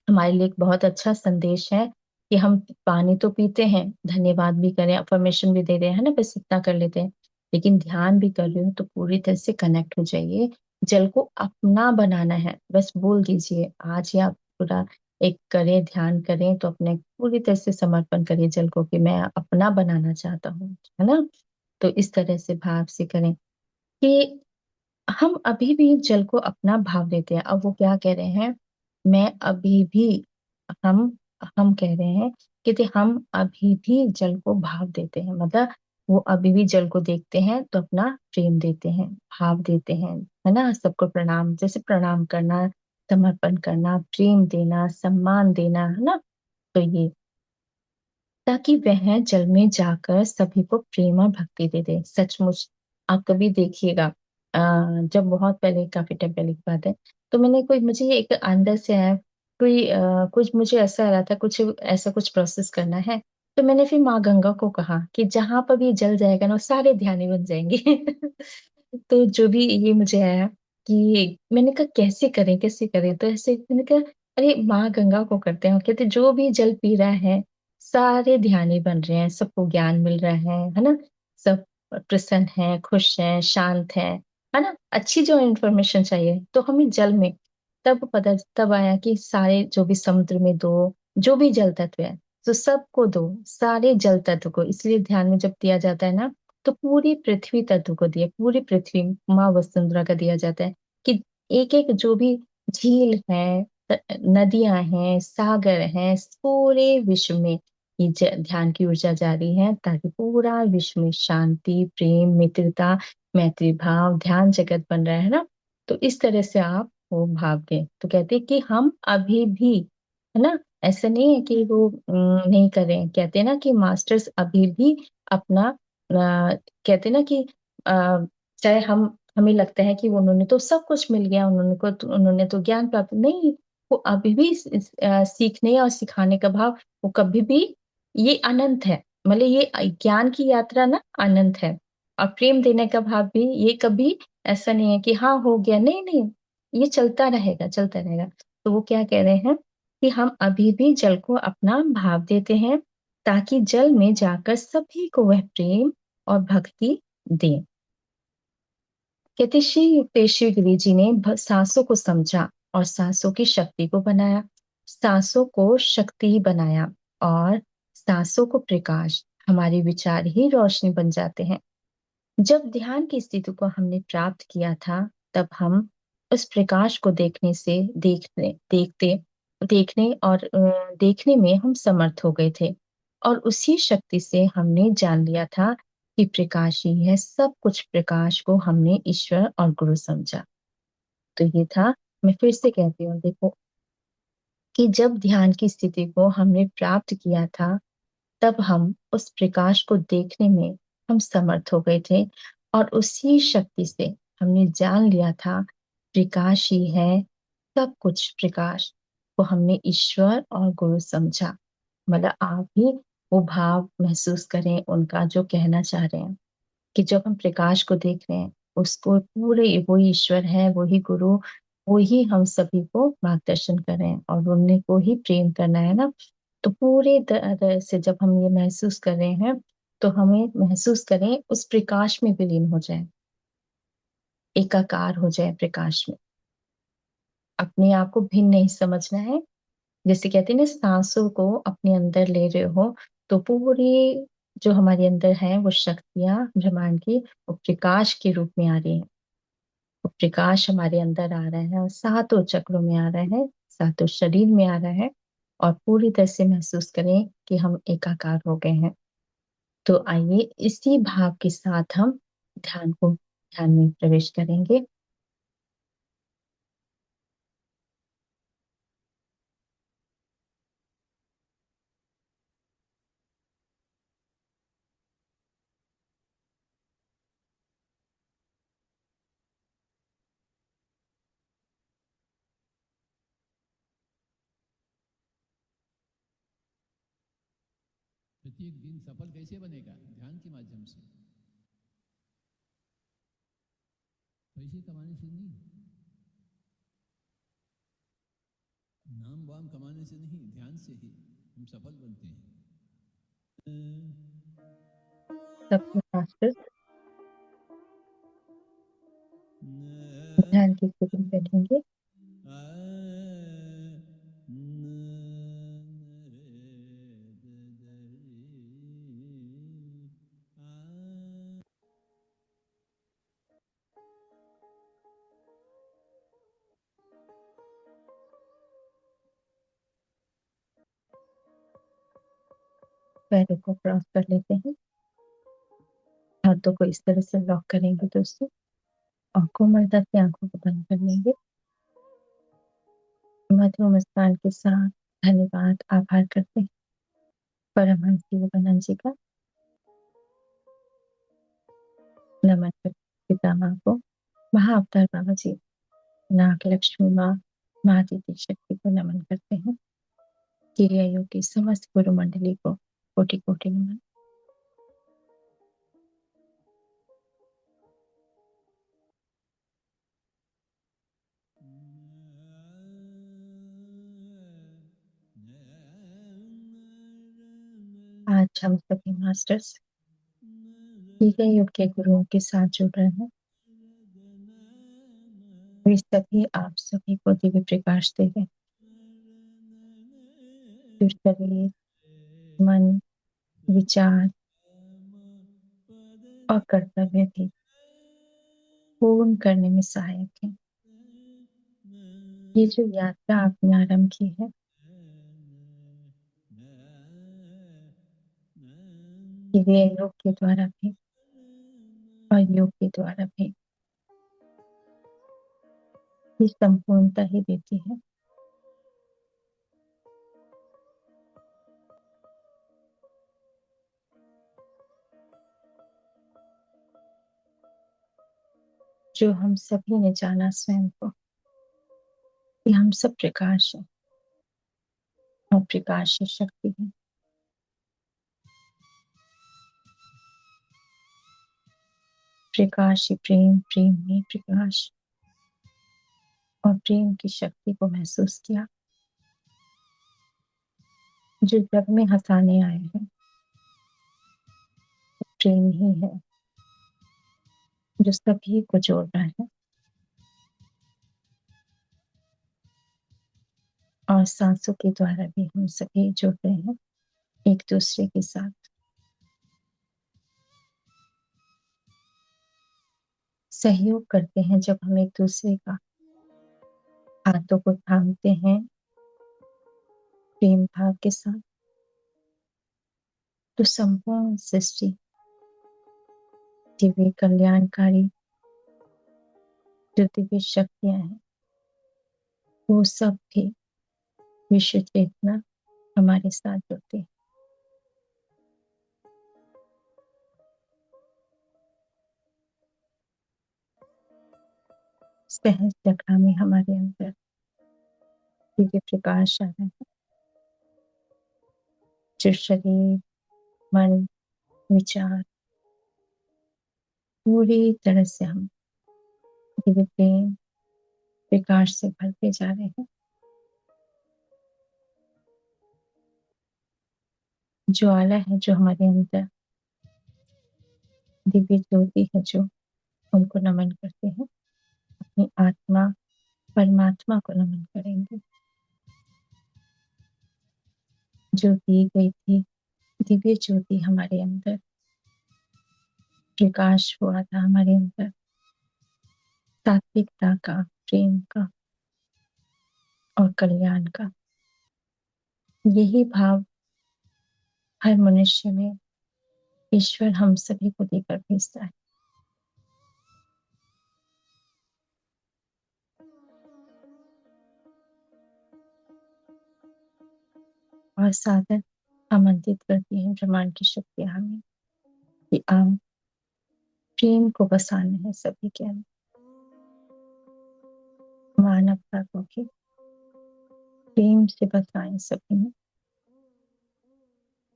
हमारे लिए एक बहुत अच्छा संदेश है कि हम पानी तो पीते हैं, धन्यवाद भी करें, अफर्मेशन भी दे रहे हैं ना, बस इतना कर लेते हैं। लेकिन ध्यान भी कर रहे हो तो पूरी तरह से कनेक्ट हो जाइए। जल को अपना बनाना है, बस बोल दीजिए आज ही आप पूरा एक करें, ध्यान करें तो अपने पूरी तरह से समर्पण करिए जल को कि मैं अपना बनाना चाहता हूँ, है ना। तो इस तरह से भाव से करें कि हम अभी भी जल को अपना भाव देते हैं। अब वो क्या कह रहे हैं, मैं अभी भी, हम हम कह रहे हैं कि हम अभी भी जल को भाव देते हैं। मतलब वो अभी भी जल को देखते हैं तो अपना प्रेम देते हैं, भाव देते हैं, है ना। सबको प्रणाम, जैसे प्रणाम करना, समर्पण करना, प्रेम देना, सम्मान देना, है ना। तो ये, ताकि वह जल में जाकर सभी को प्रेम और भक्ति दे दे। सचमुच आप कभी देखिएगा, जब बहुत पहले, काफी टाइम पहले की बात है, तो मैंने कोई, मुझे ये एक अंदर से आया, कोई कुछ मुझे ऐसा आ रहा था, कुछ ऐसा कुछ प्रोसेस करना है। तो मैंने फिर माँ गंगा को कहा कि जहां पर भी जल जाएगा ना, वो सारे ध्यानी बन जाएंगे। तो जो भी ये मुझे आया कि मैंने कहा कैसे करें, कैसे करें, तो ऐसे मैंने कहा अरे माँ गंगा को करते हैं। कहते जो भी जल पी रहा है सारे ध्यानी बन रहे हैं, सबको ज्ञान मिल रहा है ना। सब प्रसन्न है, खुश है, शांत है ना। अच्छी जो इन्फॉर्मेशन चाहिए तो हमें जल में, तब आया कि सारे जो भी समुद्र में दो, जो भी जल तत्व है, तो सबको दो, सारे जल तत्व को। इसलिए ध्यान में जब दिया जाता है ना, तो पूरी पृथ्वी तत्व को दिया, पूरी पृथ्वी माँ वसुंधरा का दिया जाता है कि एक एक जो भी झील है, नदियां हैं, सागर हैं, पूरे विश्व में ये ध्यान की ऊर्जा जारी है, ताकि पूरा विश्व में शांति, प्रेम, मित्रता, मैत्री भाव, ध्यान जगत बन रहा है ना। तो इस तरह से आप वो भाव दें। तो कहते हैं कि हम अभी भी, है ना, ऐसा नहीं है कि वो नहीं करें। कहते हैं ना कि मास्टर्स अभी भी अपना कहते हैं ना कि चाहे हम, हमें लगता है कि उन्होंने तो सब कुछ मिल गया, उन्होंने तो ज्ञान प्राप्त नहीं, वो अभी भी सीखने और सिखाने का भाव, वो कभी भी, ये अनंत है। मतलब ये ज्ञान की यात्रा ना अनंत है। और प्रेम देने का भाव भी, ये कभी ऐसा नहीं है कि हाँ हो गया, नहीं नहीं, ये चलता रहेगा, चलता रहेगा। तो वो क्या कह रहे हैं कि हम अभी भी जल को अपना भाव देते हैं, ताकि जल में जाकर सभी को वह प्रेम और भक्ति दे। कहते श्री युक्तेश्वर गिरि जी ने सांसों को समझा और सांसों की शक्ति को बनाया, सांसों को शक्ति बनाया और सांसों को प्रकाश। हमारे विचार ही रोशनी बन जाते हैं। जब ध्यान की स्थिति को हमने प्राप्त किया था, तब हम उस प्रकाश को देखने और देखने में हम समर्थ हो गए थे। और उसी शक्ति से हमने जान लिया था कि प्रकाश ही है सब कुछ। प्रकाश को हमने ईश्वर और गुरु समझा। तो ये था, मैं फिर से कहती हूँ, देखो, कि जब ध्यान की स्थिति को हमने प्राप्त किया था, तब हम उस प्रकाश को देखने में हम समर्थ हो गए थे। और उसी शक्ति से हमने जान लिया था प्रकाश ही है सब कुछ। प्रकाश को हमने ईश्वर और गुरु समझा। मतलब आप भी वो भाव महसूस करें उनका, जो कहना चाह रहे हैं कि जब हम प्रकाश को देख रहे हैं, उसको पूरे वही ईश्वर है, वही गुरु, वही हम सभी को मार्गदर्शन करें और उन्हीं को ही प्रेम करना है ना। तो पूरे तरह से जब हम ये महसूस कर रहे हैं, तो हमें महसूस करें उस प्रकाश में विलीन हो जाए, एकाकार हो जाए प्रकाश में। अपने आप को भिन्न नहीं समझना है। जैसे कहते हैं ना, सांसों को अपने अंदर ले रहे हो, तो पूरी जो हमारे अंदर है वो शक्तियां ब्रह्मांड की, वो प्रकाश के रूप में आ रही हैं। वो प्रकाश हमारे अंदर आ रहा है और सातों चक्रों में आ रहा है, सातों शरीर में आ रहा है। और पूरी तरह से महसूस करें कि हम एकाकार हो गए हैं। तो आइए इसी भाव के साथ हम ध्यान में प्रवेश करेंगे। प्रत्येक दिन सफल कैसे बनेगा? ध्यान के माध्यम से। पैसे कमाने से नहीं, नाम वाम कमाने से नहीं, ध्यान से ही हम सफल बनते हैं। सबके मास्टर ध्यान की स्थिति में बैठेंगे। पैरों को क्रॉस कर लेते हैं। हाथों को इस तरह से लॉक करेंगे दोस्तों, और कोमलता से आंखों को बंद कर लेंगे। मधुर मुस्कान के साथ धन्यवाद, आभार करते हैं परमहंस योगानंद जी का। नमन करते हैं पिता माँ को, महाअवतार बाबा जी, नाग लक्ष्मी माँ, महादीदी शक्ति को नमन करते हैं। क्रिया योग की समस्त गुरु मंडली को कोटि कोटि नमन। आज हम सभी मास्टर्स क्रिया योग के गुरुओं के साथ जुड़ रहे हैं। वे सभी आप सभी को दिव्य प्रकाश दे रहे हैं। जो शरीर, मन, विचार और कर्तव्य भी पूर्ण करने में सहायक है। ये जो यात्रा आपने आरंभ की है, क्रिया योग के द्वारा भी और योग के द्वारा भी, ये संपूर्णता ही देती है। जो हम सभी ने जाना स्वयं को, कि हम सब प्रकाश हैं और प्रकाश ही शक्ति है। प्रकाश ही प्रेम, प्रेम ही प्रकाश, और प्रेम की शक्ति को महसूस किया। जो जग में हंसाने आए हैं, प्रेम ही है जो सभी को जोड़ रहा है। और सांसों के द्वारा भी हम सभी जुड़ रहे हैं एक दूसरे के साथ। सहयोग करते हैं जब हम एक दूसरे का, हाथों को थामते हैं प्रेम भाव के साथ, तो संपूर्ण सृष्टि, दिव्य कल्याणकारी जो दिव्य शक्तियां हैं, वो सब भी विश्व चेतना हमारे साथ जुड़ती है। सहज चक्र में हमारे अंदर दिव्य प्रकाश आ रहा है, जो शरीर, मन, विचार पूरी तरह से हम दिव्य प्रेम प्रकाश से भरते जा रहे हैं। ज्वाला है जो हमारे अंदर, दिव्य ज्योति है जो, उनको नमन करते हैं। अपनी आत्मा परमात्मा को नमन करेंगे, जो दी गई थी दिव्य ज्योति हमारे अंदर, प्रकाश हुआ था हमारे अंदर, सात्विकता का, प्रेम का और कल्याण का। यही भाव हर मनुष्य में ईश्वर हम सभी को देकर भेजता है। और साधन आमंत्रित करती है ब्रह्मांड की शक्तियां हमें कि आप प्रेम को बसाना है सभी के अंदर, मानवता को भी प्रेम से बसाएं सभी में।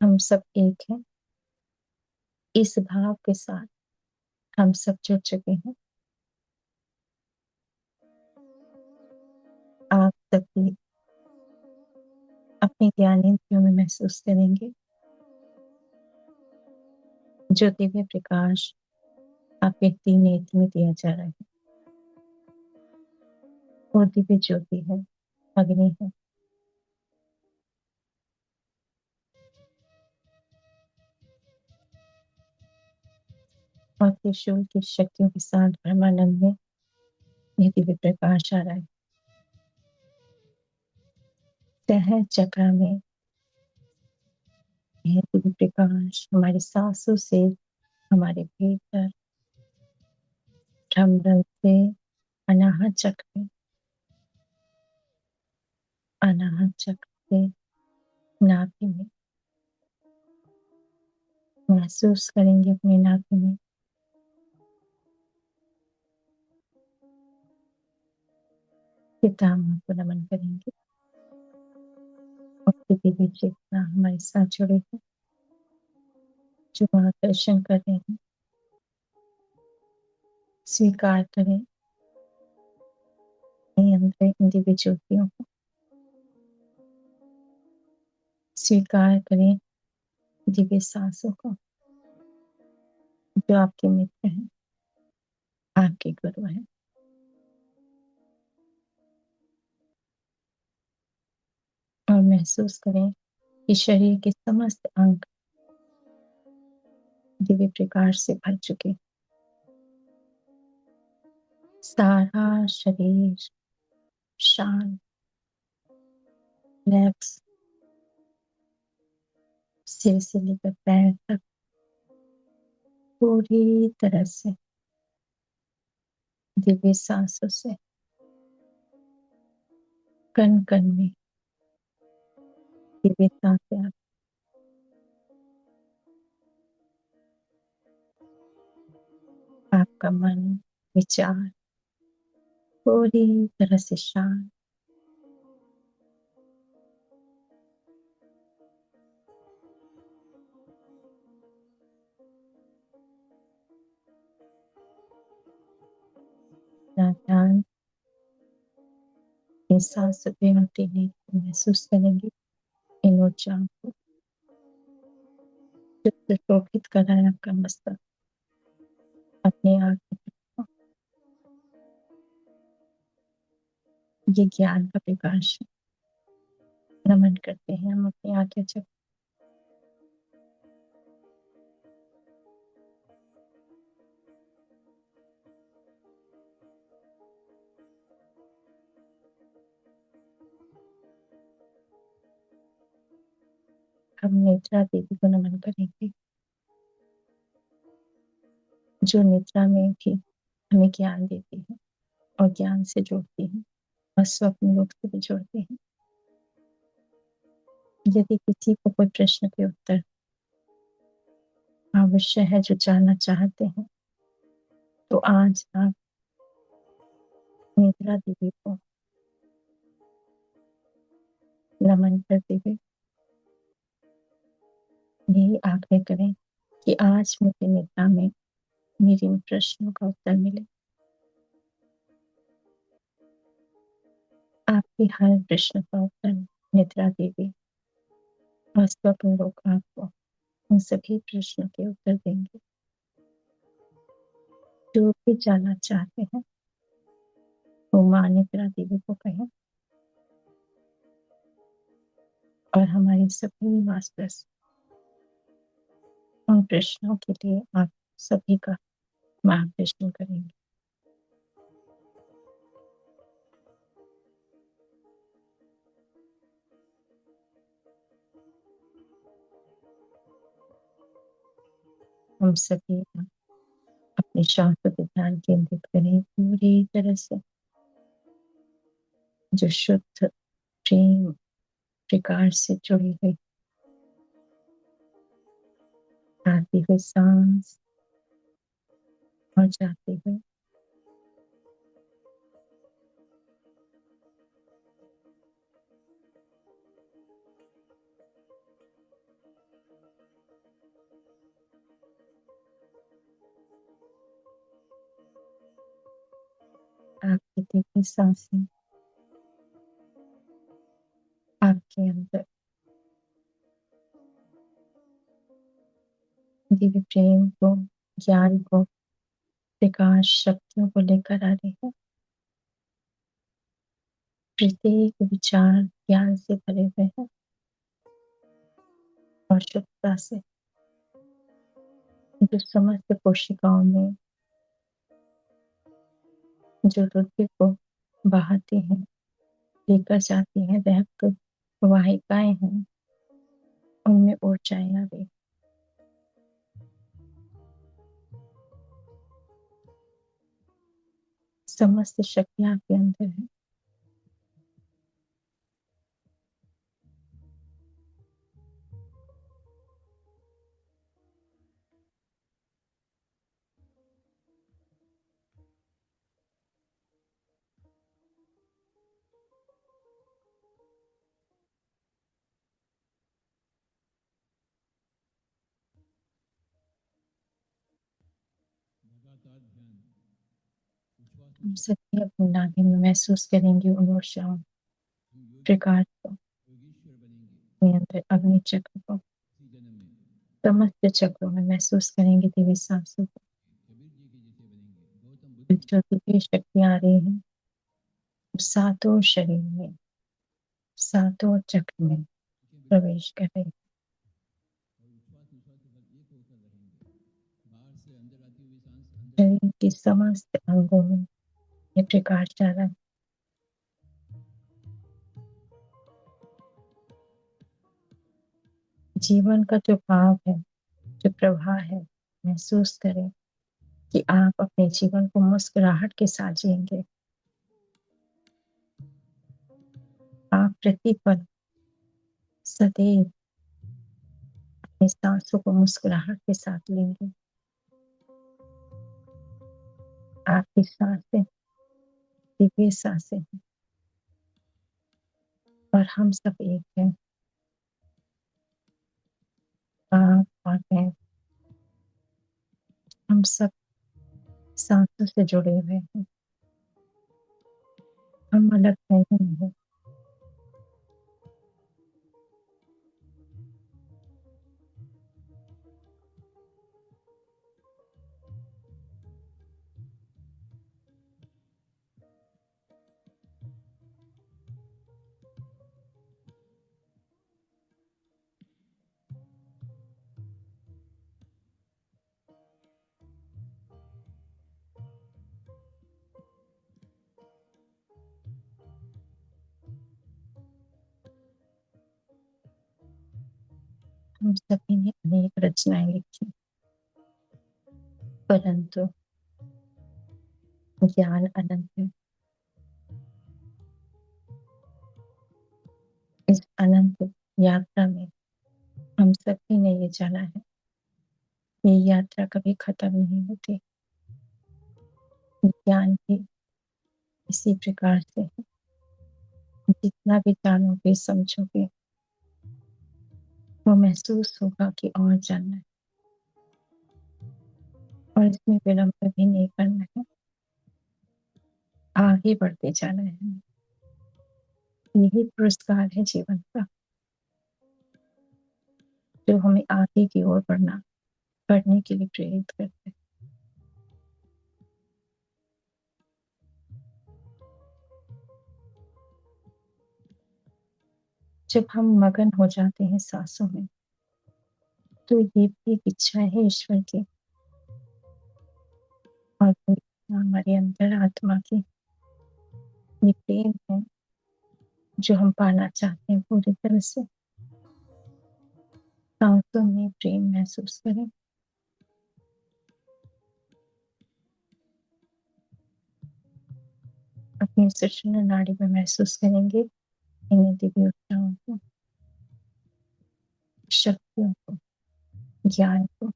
हम सब एक हैं, इस भाव के साथ हम सब जुड़ चुके हैं। आप सभी अपने ज्ञानेंद्रियों में महसूस करेंगे जो दिव्य प्रकाश आपके तीन नेत्र में दिया जा रहा है, वो दिव्य ज्योति है, अग्नि है। और त्रिशूल की शक्तियों के साथ ब्रह्मांड में यह दिव्य प्रकाश आ रहा है। सहज चक्र में यह दिव्य प्रकाश हमारी सांसों से हमारे भीतर भ्रमर से अनाहत चक्र में, अनाहत चक्र से नाभि में महसूस करेंगे, अपने नाभि में पितामह को नमन करेंगे और दिव्य चेतना हमारे साथ जुड़े हैं, जो मार्गदर्शन कर रहे हैं। स्वीकार करें अपने अंदर इन दिव्य ज्योतियों को, स्वीकार करें दिव्य सांसों को, जो आपके मित्र हैं, आपके गुरु हैं। और महसूस करें कि शरीर के समस्त अंग दिव्य प्रकाश से भर चुके, सारा शरीर शांत, रिलैक्स, सिर से लेकर पैर तक पूरी तरह से दिव्य सांसों से, कण कण में दिव्य सांसें। आपका मन, विचार पूरी तरह से शांत, ध्यान इन सांसों पे ने महसूस करेंगे, इन ऊर्जाओं को जो सुशोभित कर रहा है आपका मस्तक, अपने आप ये ज्ञान का प्रकाश है। नमन करते हैं हम अपनी आज्ञा चक्र। हम नेत्रा देवी को नमन करेंगे, जो निद्रा में भी हमें ज्ञान देती है और ज्ञान से जोड़ती है और स्वप्न लोक से भी जोड़ती है। यदि किसी को कोई प्रश्न के उत्तर अवश्य है, जो जानना चाहते हैं, तो आज आप नेत्रा देवी को नमन करते हुए यही आग्रह करें कि आज मुझे निद्रा में मेरे इन प्रश्नों का उत्तर मिले। आपके हर प्रश्न का उत्तर निद्रा देवी और स्वप्न लोक आपको उन सभी प्रश्नों के उत्तर देंगे। जो भी जानना चाहते हैं वो माँ निद्रा देवी को कहें और हमारे सभी मास्टर्स उन प्रश्नों के लिए आप सभी का मार्गदर्शन करेंगे। हम सभी अपने श्वास पर ध्यान केंद्रित करें पूरी तरह से, जो शुद्ध प्रेम प्रकाश से जुड़ी हुई आती हुई सांस और जाती हुई आपकी तीव्र सांसें आपके अंदर दिव्य प्रेम को, ज्ञान को, प्रकाश शक्तियों को लेकर आ रही है। प्रत्येक विचार ज्ञान से भरे हुए हैं और शुद्धता से, जो समस्त कोशिकाओं में जो रुधिर को बहाती हैं, लेकर जाती हैं, रक्त वाहिकाएं हैं, उनमें ऊर्जाएं आ गई। समस्त शक्तियां आपके अंदर है। लगातार ध्यान उच्छ्वास हम निश्वास सभी अपनी नाभि में महसूस करेंगे उन ऊर्जाओं हम प्रकाश को, योगीश्वर बनेंगे अपने अंदर अग्नि चक्र को, इसी जन्म में समस्त चक्रों में महसूस करेंगे दिव्य सांसों को। कबीर जी के जैसे बनेंगे, गौतम बुद्ध जो दिव्य शक्तियां आ रही हैं सातों शरीर में, सातों चक्र में के बिल्कुल प्रवेश कर रही है। और उच्छ्वास निश्वास के साथ एक होकर रहेंगे। बाहर से अंदर आती हुई सांस अंदर से शरीर के समस्त अंगों में ये प्रकाश जा रहा है। जीवन का जो भाव है, जो प्रवाह है, महसूस करें कि आप अपने जीवन को मुस्कुराहट के साथ जिएंगे। आप प्रतिपल सदैव अपनी सांसों को मुस्कुराहट के साथ लेंगे। आपकी सांसें दिव्य सांसें हैं और हम सब एक हैं। आप और मैं, हम सब सांसों से जुड़े हुए हैं। हम अलग नहीं हैं। हम सभी ने अनेक रचनाएं लिखी, परंतु ज्ञान अनंत है। इस अनंत यात्रा में हम सभी ने ये जाना है, ये यात्रा कभी खत्म नहीं होती। ज्ञान भी इसी प्रकार से है, जितना भी जानोगे समझोगे वो महसूस होगा कि और जानना है, और इसमें विलंब भी नहीं करना है, आगे बढ़ते जाना है। यही पुरस्कार है जीवन का, जो हमें आगे की ओर बढ़ने के लिए प्रेरित करता है। जब हम मगन हो जाते हैं सांसों में, तो ये भी एक इच्छा है ईश्वर की, और वो हमारे अंदर आत्मा की, ये प्रेम है जो हम पाना चाहते हैं पूरी तरह से। सांसों में प्रेम महसूस करें, अपनी सुषुम्ना नाड़ी में महसूस करेंगे इन दिव्य ऊर्जाओं को, शक्तियों को, ज्ञान को,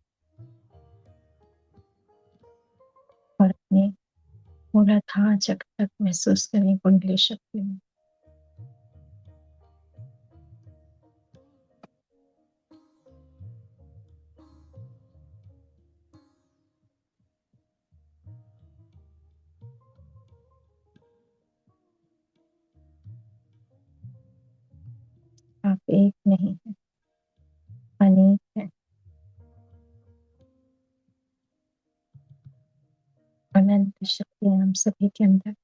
और अपने मूलाधार चक्र तक महसूस करें कुंडली शक्ति में। आप एक नहीं है, अनेक है। अनंत शक्ति हम सभी के अंदर,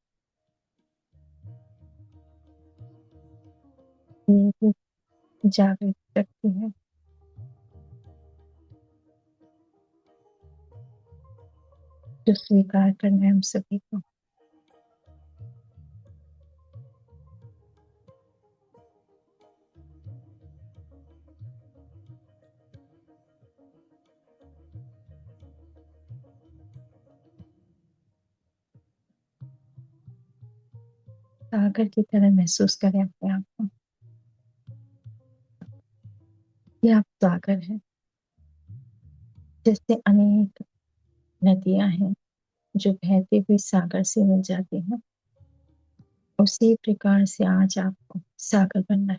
ये भी जागृत शक्ति है जो स्वीकार करना है हम सभी को। सागर की तरह महसूस करें अपने आप को, ये आप सागर है। जैसे अनेक नदियां हैं जो बहती हुई सागर से मिल जाती हैं, उसी प्रकार से आज आपको सागर बनना है।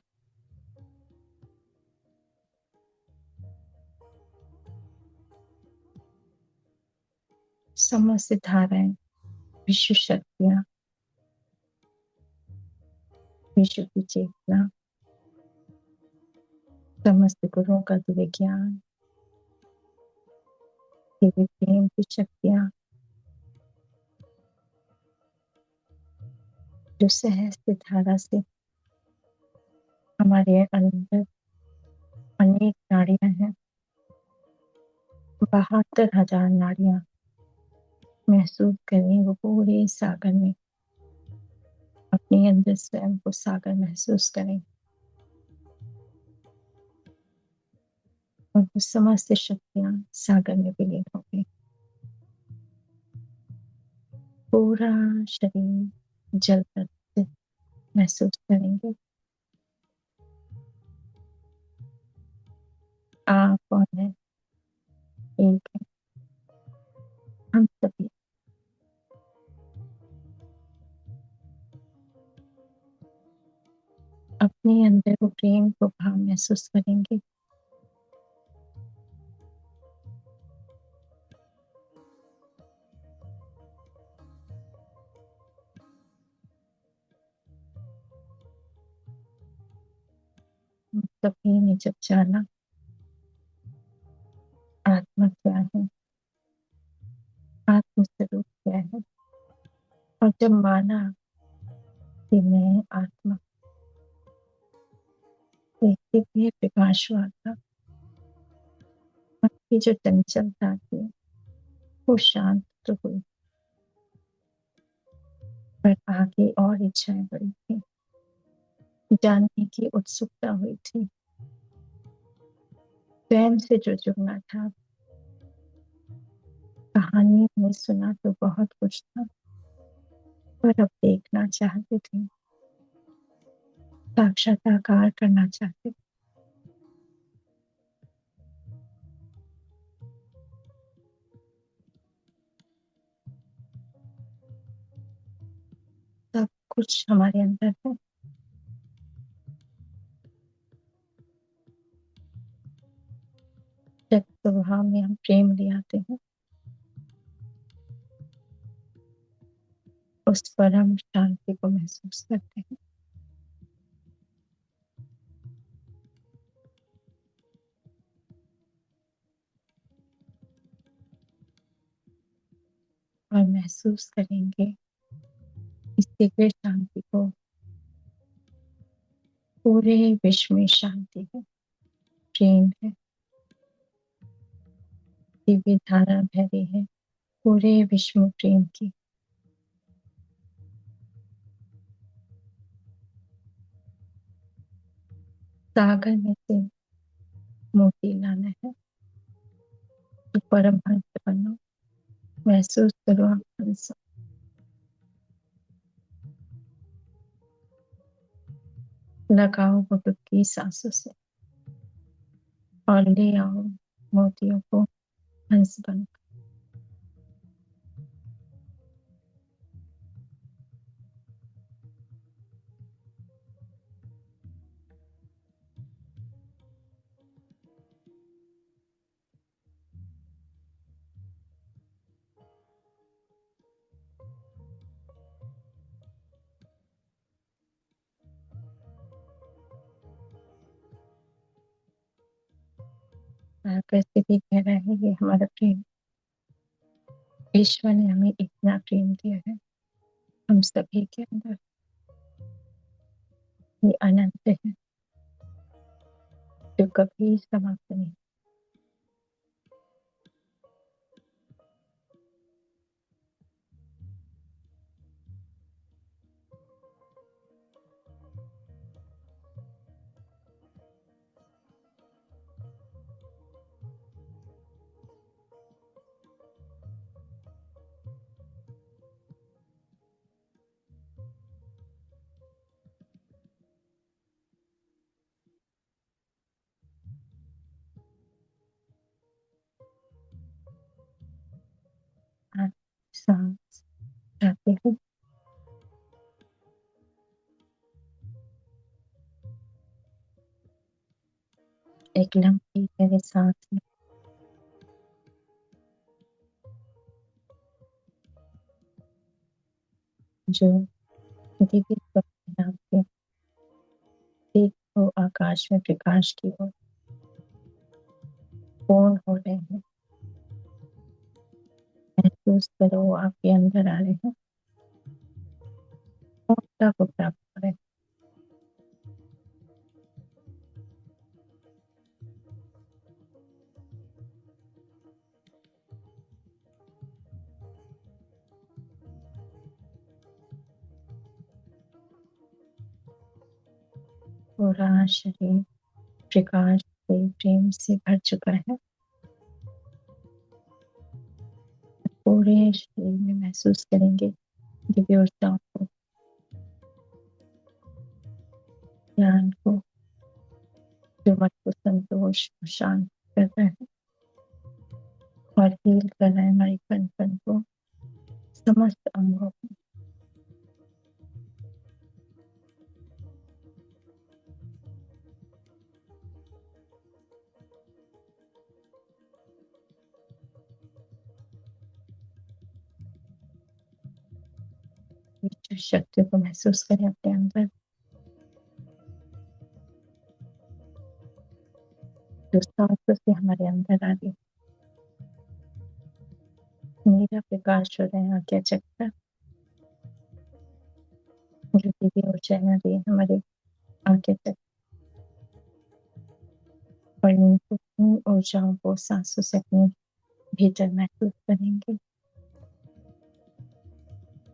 समस्त धाराएं, विश्व शक्तियां, विश्व की चेतना, समस्त गुरुओं का दिव्य ज्ञान, दिव्य प्रेम की शक्तियां जो सहस्त्र धारा से हमारे अंदर अनेक नाड़ियां हैं, 72,000 नाड़ियां महसूस करें वो पूरे सागर में। अपने अंदर स्वयं को सागर महसूस करें, और वो समस्त शक्तियां सागर में विलीन हो गई। पूरा शरीर जल तत्व महसूस करेंगे। आप और मैं एक है, हम सभी अपने अंदर वो प्रेम को भाव महसूस करेंगे। हम सभी ने जब जाना आत्मा क्या है, आत्म स्वरूप क्या है, और जब माना कि मैं आत्मा, एक दिव्य प्रकाश हुआ था, आपकी जो चंचलता थी वो शांत तो हुई, पर आगे और इच्छाएं बढ़ी थी, जानने की उत्सुकता हुई थी। स्वयं से जो जुड़ना था। कहानी में सुना तो बहुत कुछ था, पर अब देखना चाहते थे, साक्षात्कार करना चाहते थे। सब कुछ हमारे अंदर है। जब स्वभाव में हम प्रेम ले आते हैं, उस पर हम शांति को महसूस करते हैं। और महसूस करेंगे इस दिव्य शांति को। पूरे विश्व में शांति है, प्रेम है, दिव्य धारा बह रही है पूरे विश्व में प्रेम की। सागर में से मोती लाना है तो परमहंस बनो। महसूस करो आप हंस। लगाओ वो डुबकी सांसों से और ले आओ मोतियों को हंस बनो। कैसे भी कह रहा है ये हमारा प्रेम। ईश्वर ने हमें इतना प्रेम दिया है हम सभी के अंदर। ये अनंत है जो कभी समाप्त नहीं। आप सांस चाहते हो, एक लंबी गहरी सांस लें। जो दिव्य स्वप्न आपके देखो आकाश में प्रकाश की ओर पूर्ण हो रहे हैं। महसूस करो वो आपके अंदर आ रहे हैं, पूर्णता को प्राप्त करें। पूरा शरीर प्रकाश से प्रेम से भर चुका है। पूरे शरीर में महसूस करेंगे दिव्य ऊर्जाओं को, ज्ञान को, जो मन को संतोष और शांत करता है और हील कर रहा है हमारे कण कण को, समस्त अंगों को। विश्व शक्ति को महसूस करें अपने अंदर, जो सांसों से हमारे अंदर आ रही। मेरा प्रकाश हो रहे हैं आज्ञा चक्र, जो दिव्य ऊर्जा आ रही है हमारे आज्ञा चक्र। और इन ऊर्जाओं को सांसों से अपने भीतर महसूस करेंगे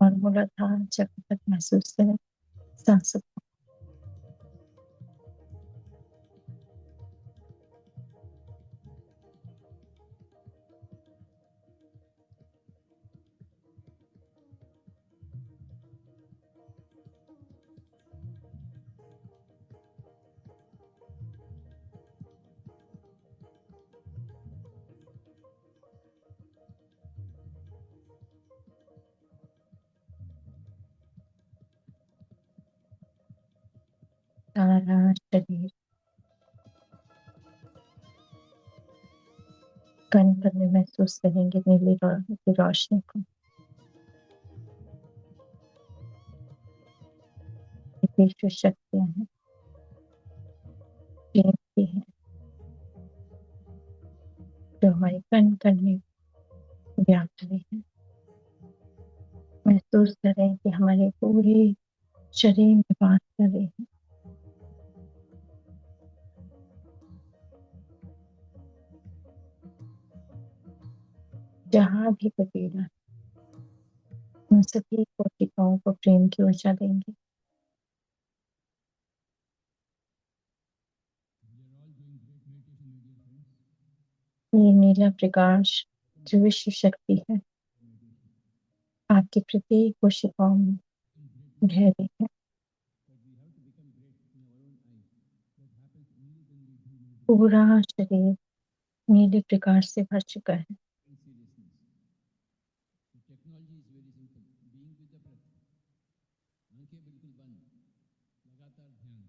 और मूलाधार चक्र तक महसूस करें सांसों को। सारा शरीर कण कण में महसूस करेंगे नीली की रोशनी को। ये विश्व शक्तियां हैं, प्रेम की हैं, जो हमारे कण कण में व्याप्त हुई है। महसूस करें कि हमारे पूरे शरीर में वास कर रही है। जहाँ भी कोई पीड़ा, उन सभी कोशिकाओं को प्रेम की ऊर्जा देंगे। ये नीला प्रकाश जो विश्व शक्ति है, आपकी प्रत्येक कोशिकाओं में रह रही है। पूरा शरीर नीले प्रकाश से भर चुका है। Technology is very simple, being with the breath. आंखें बिल्कुल बंद, लगातार ध्यान।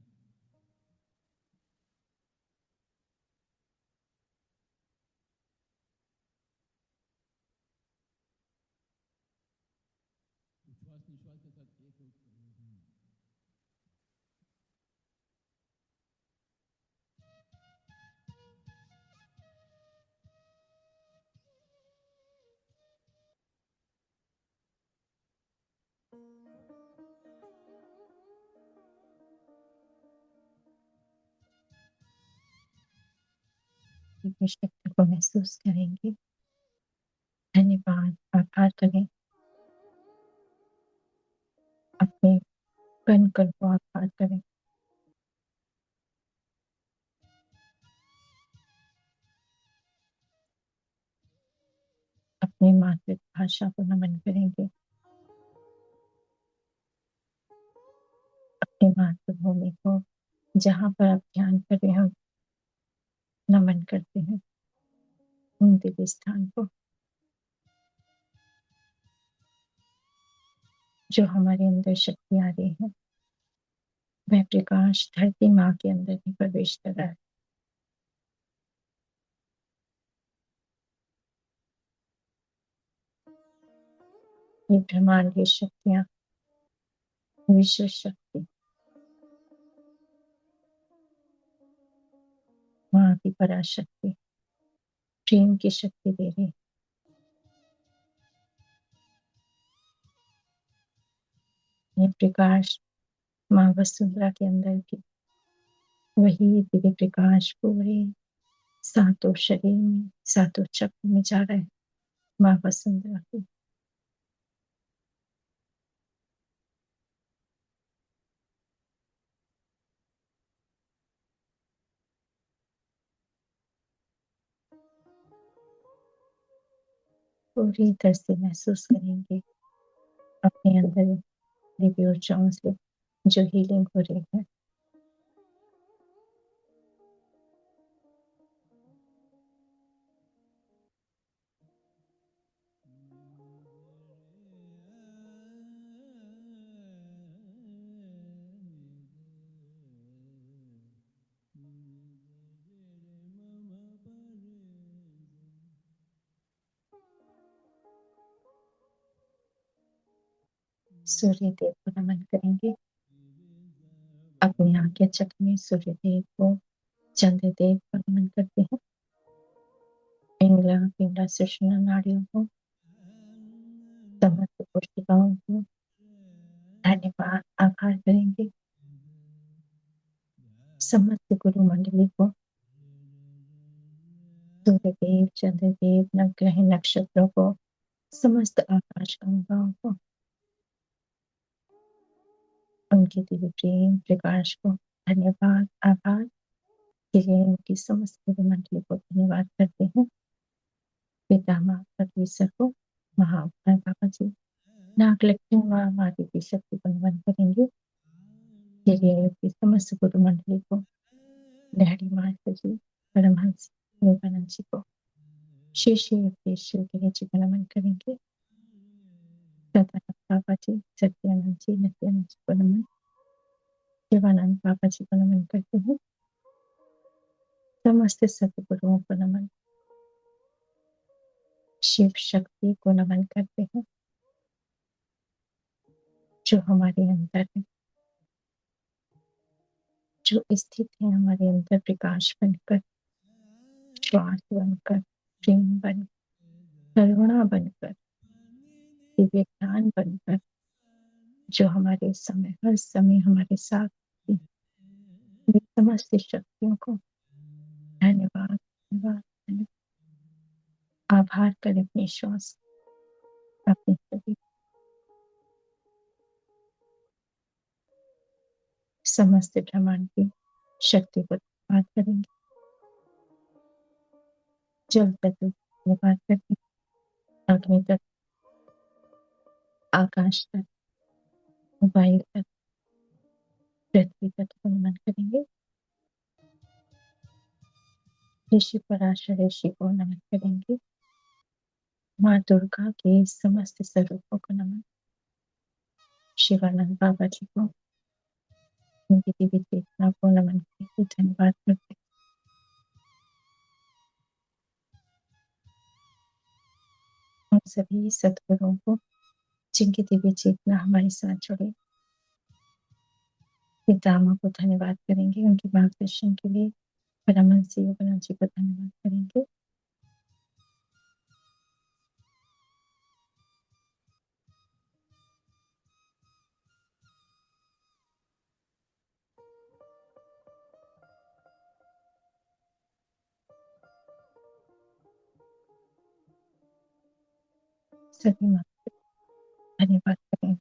उच्छ्वास निश्वास के साथ एक हो कर रहे हैं। दिव्य शक्ति को महसूस करेंगे। धन्यवाद, आभार करें अपने कण कण को, आभार करें। अपनी मातृभाषा को नमन करेंगे। अपनी मातृभूमि को, जहाँ पर आप ध्यान कर रहे हैं, नमन करते हैं उन दिव्य स्थान को जो हमारे अंदर शक्ति आ रही है। वह प्रकाश धरती माँ के अंदर ही प्रवेश कर रहा है। ये ब्रह्मांडीय शक्तियां, विश्व शक्ति, माँ की पराशक्ति प्रेम की शक्ति दे रही है। ये प्रकाश माँ वसुंधरा के अंदर भी वही दिव्य प्रकाश पूरे सातों शरीर में, सातों चक्र में जा रहा है। माँ वसुंधरा की पूरी तरह से महसूस करेंगे अपने अंदर दिव्य ऊर्जाओं से जो हीलिंग हो रही है। सूर्य देव को नमन करेंगे। अपनी आंखें चकने सूर्य देव को, चंद्र देव को नमन करते हैं। पिंगला पिंगला सुषुम्ना नाड़ियों को, समस्त कोशिकाओं को धन्यवाद, आभार करेंगे। समस्त गुरु मंडली को, सूर्य देव, चंद्र देव, नवग्रह नक्षत्रों को, समस्त आकाश गंगाओं को, उनके दिव्य प्रेम प्रकाश को धन्यवाद, आभार। उनकी समस्त गुरु मंडली को धन्यवाद करते हैं। पितामह परमेश्वर को, महाअवतार बाबा जी, नागलक्ष्मी माँ, माता की शक्ति को नमन करेंगे। की समस्त गुरु मंडली को, लहरी माता जी, परमहंस योगानंद जी को, श्री श्री उपदेश गिरी जी को नमन करेंगे। सदानंद बाबा जी, सत्यानंद जी, नित्यानंद जी को नमन। शिवानंद बाबा जी को नमन करते हैं, समस्त सतगुरुओं को नमन, शिव शक्ति को नमन करते हैं जो हमारे अंदर है, जो स्थित है हमारे अंदर प्रकाश बनकर, श्वास बनकर, प्रेम बनकर, करुणा बनकर, दिव्य ज्ञान बनकर, जो हमारे समय हर समय हमारे साथ थी। वे समस्त शक्तियों को धन्यवाद धन्यवाद धन्यवाद। आभार करें अपने श्वास, अपने सभी समस्त ब्रह्मांड की शक्ति को धन्यवाद करेंगे। जल तत्व धन्यवाद करते हैं, अग्नि तत्व, आकाश तत्व, वायु तत्व, पृथ्वी तत्व को नमन करेंगे। ऋषि पराशर ऋषि को नमन करेंगे। माँ दुर्गा के समस्त स्वरूपों को नमन, शिवानंद बाबा जी को, उनकी दिव्य चेतना को नमन करके धन्यवाद करते हैं। उन सभी सद्गुरुओं को जिनकी दिव्य चेतना हमारे साथ जुड़े, पितामह को धन्यवाद करेंगे उनके मार्गदर्शन के लिए। परमहंस योगानंद जी को धन्यवाद करेंगे। सभी माँ को धन्यवाद करें,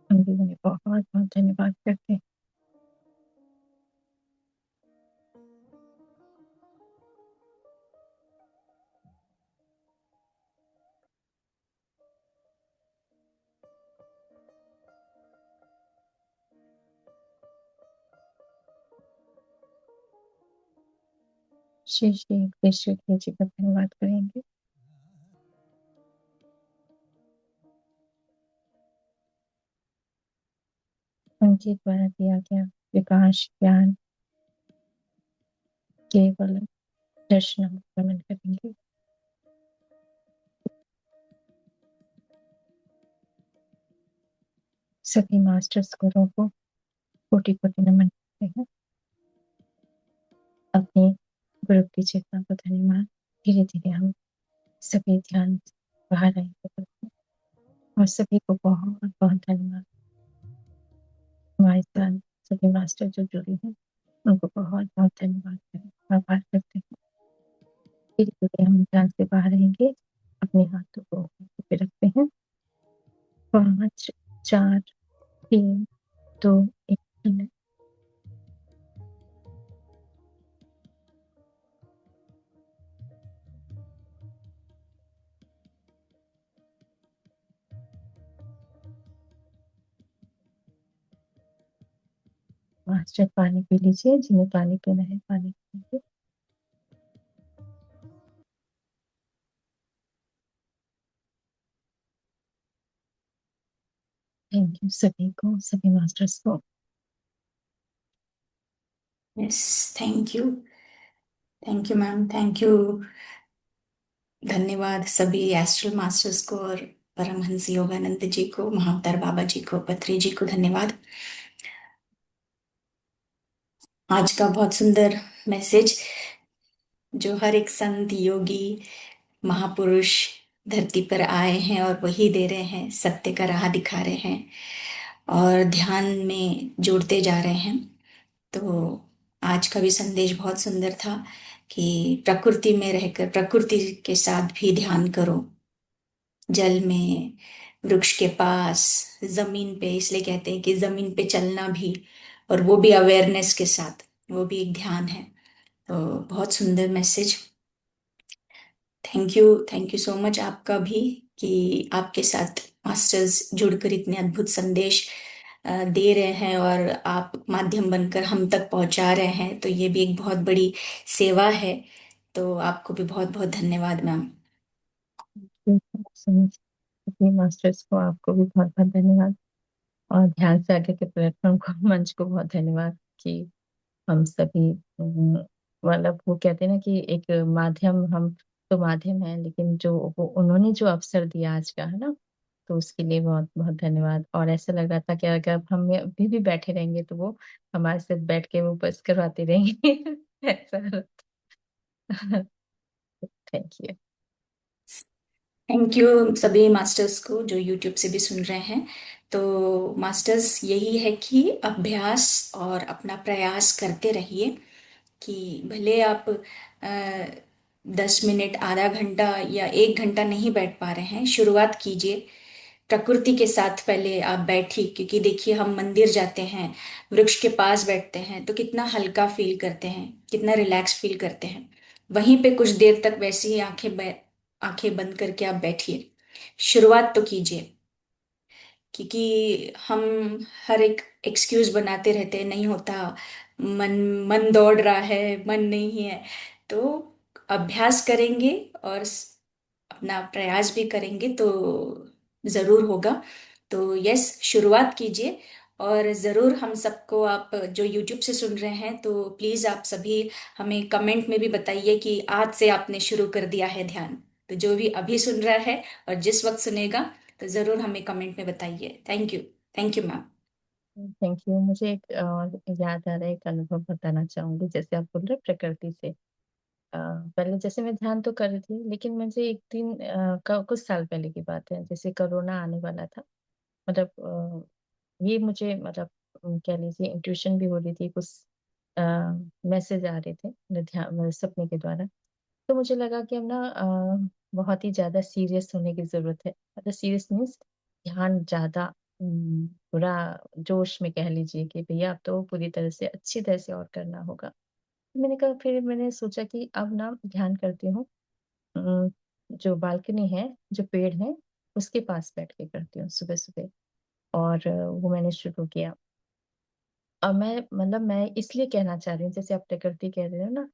हम भी उन्हें बहुत बहुत धन्यवाद करते हैं। श्री श्री कृष्ण जी का धन्यवाद करेंगे। उनके द्वारा दिया गया विकास ज्ञान केवल दर्शन हम नमन करेंगे। सभी मास्टर्स गुरुओं को कोटि कोटि नमन करते हैं। अपने गुरु की चेतना को धन्यवाद। धीरे धीरे हम सभी ध्यान बाहर आएंगे और सभी को बहुत बहुत धन्यवाद। हमारे साथ सभी मास्टर जो जुड़े हैं उनको बहुत बहुत धन्यवाद करें, आभार करते हैं। धीरे धीरे हम ध्यान से बाहर आएंगे। अपने हाथों को ऊपर पे रखते हैं। 5 4 3 2 1। मास्टर पानी पी लीजिए, जिन्हें पानी पीना है पानी पीजिए। थैंक यू सभी को, सभी मास्टर्स को। Yes, thank you ma'am, thank you. धन्यवाद सभी एस्ट्रल मास्टर्स को और परमहंस योगानंद जी को, महाअवतार बाबा जी को, पत्री जी को धन्यवाद। आज का बहुत सुंदर मैसेज जो हर एक संत योगी महापुरुष धरती पर आए हैं और वही दे रहे हैं, सत्य का राह दिखा रहे हैं और ध्यान में जोड़ते जा रहे हैं। तो आज का भी संदेश बहुत सुंदर था कि प्रकृति में रहकर प्रकृति के साथ भी ध्यान करो, जल में, वृक्ष के पास, जमीन पे। इसलिए कहते हैं कि जमीन पे चलना भी, और वो भी अवेयरनेस के साथ, वो भी एक ध्यान है। तो बहुत सुंदर message. Thank you so much आपका भी कि आपके साथ मास्टर्स जुड़कर इतने अद्भुत संदेश दे रहे हैं और आप माध्यम बनकर हम तक पहुंचा रहे हैं। तो ये भी एक बहुत बड़ी सेवा है। तो आपको भी बहुत बहुत धन्यवाद मैम। सभी मास्टर्स को, आपको भी बहुत बहुत धन्यवाद और ध्यान से आगे के प्लेटफॉर्म को, मंच को बहुत धन्यवाद। कि हम सभी मतलब वो कहते हैं ना कि एक माध्यम, हम तो माध्यम है, लेकिन जो वो उन्होंने जो अवसर दिया आज का, है ना, तो उसके लिए बहुत बहुत धन्यवाद। और ऐसा लग रहा था कि अगर हम अभी भी बैठे रहेंगे तो वो हमारे साथ बैठ के वो बस करवाते रहेंगे। ऐसा थैंक यू। थैंक यू सभी मास्टर्स को जो यूट्यूब से भी सुन रहे हैं। तो मास्टर्स, यही है कि अभ्यास और अपना प्रयास करते रहिए। कि भले आप 10 मिनट, आधा घंटा या 1 घंटा नहीं बैठ पा रहे हैं, शुरुआत कीजिए। प्रकृति के साथ पहले आप बैठिए, क्योंकि देखिए हम मंदिर जाते हैं, वृक्ष के पास बैठते हैं तो कितना हल्का फील करते हैं, कितना रिलैक्स फील करते हैं। वहीं पे कुछ देर तक वैसे ही आंखें बंद करके आप बैठिए। शुरुआत तो कीजिए। क्योंकि हम हर एक एक्सक्यूज बनाते रहते हैं, नहीं होता, मन मन दौड़ रहा है, मन नहीं है। तो अभ्यास करेंगे और अपना प्रयास भी करेंगे तो जरूर होगा। तो यस, शुरुआत कीजिए। और जरूर हम सबको, आप जो यूट्यूब से सुन रहे हैं तो प्लीज आप सभी हमें कमेंट में भी बताइए कि आज से आपने शुरू कर दिया है ध्यान। तो जो भी अभी सुन रहा है और जिस वक्त सुनेगा, तो जरूर हमें कमेंट में बताइए। Thank you. Thank you ma'am. Thank you. मुझे एक याद आ रहा है, एक अनुभव बताना चाहूंगी। जैसे आप बोल रहे प्रकृति से, पहले जैसे मैं ध्यान तो कर रही थी, लेकिन मुझे एक दिन कुछ साल पहले की बात है, जैसे कोरोना आने वाला था। मतलब ये मुझे मतलब कह लीजिए इंट्यूशन भी हो रही थी, कुछ मैसेज आ रहे थे मतलब ध्यान मतलब सपने के द्वारा। तो मुझे लगा कि अब ना बहुत ही ज्यादा सीरियस होने की जरूरत है। मतलब सीरियस मीन्स ध्यान ज्यादा पूरा जोश में कह लीजिए कि भैया अब तो पूरी तरह से अच्छी तरह से और करना होगा। मैंने कहा, फिर मैंने सोचा कि अब ना ध्यान करती हूँ, अम, जो बालकनी है, जो पेड़ है, उसके पास बैठ के करती हूँ सुबह सुबह। और वो मैंने शुरू किया। अब मैं मतलब मैं इसलिए कहना चाह रही हूँ, जैसे आप प्रकृति कह रहे हो ना,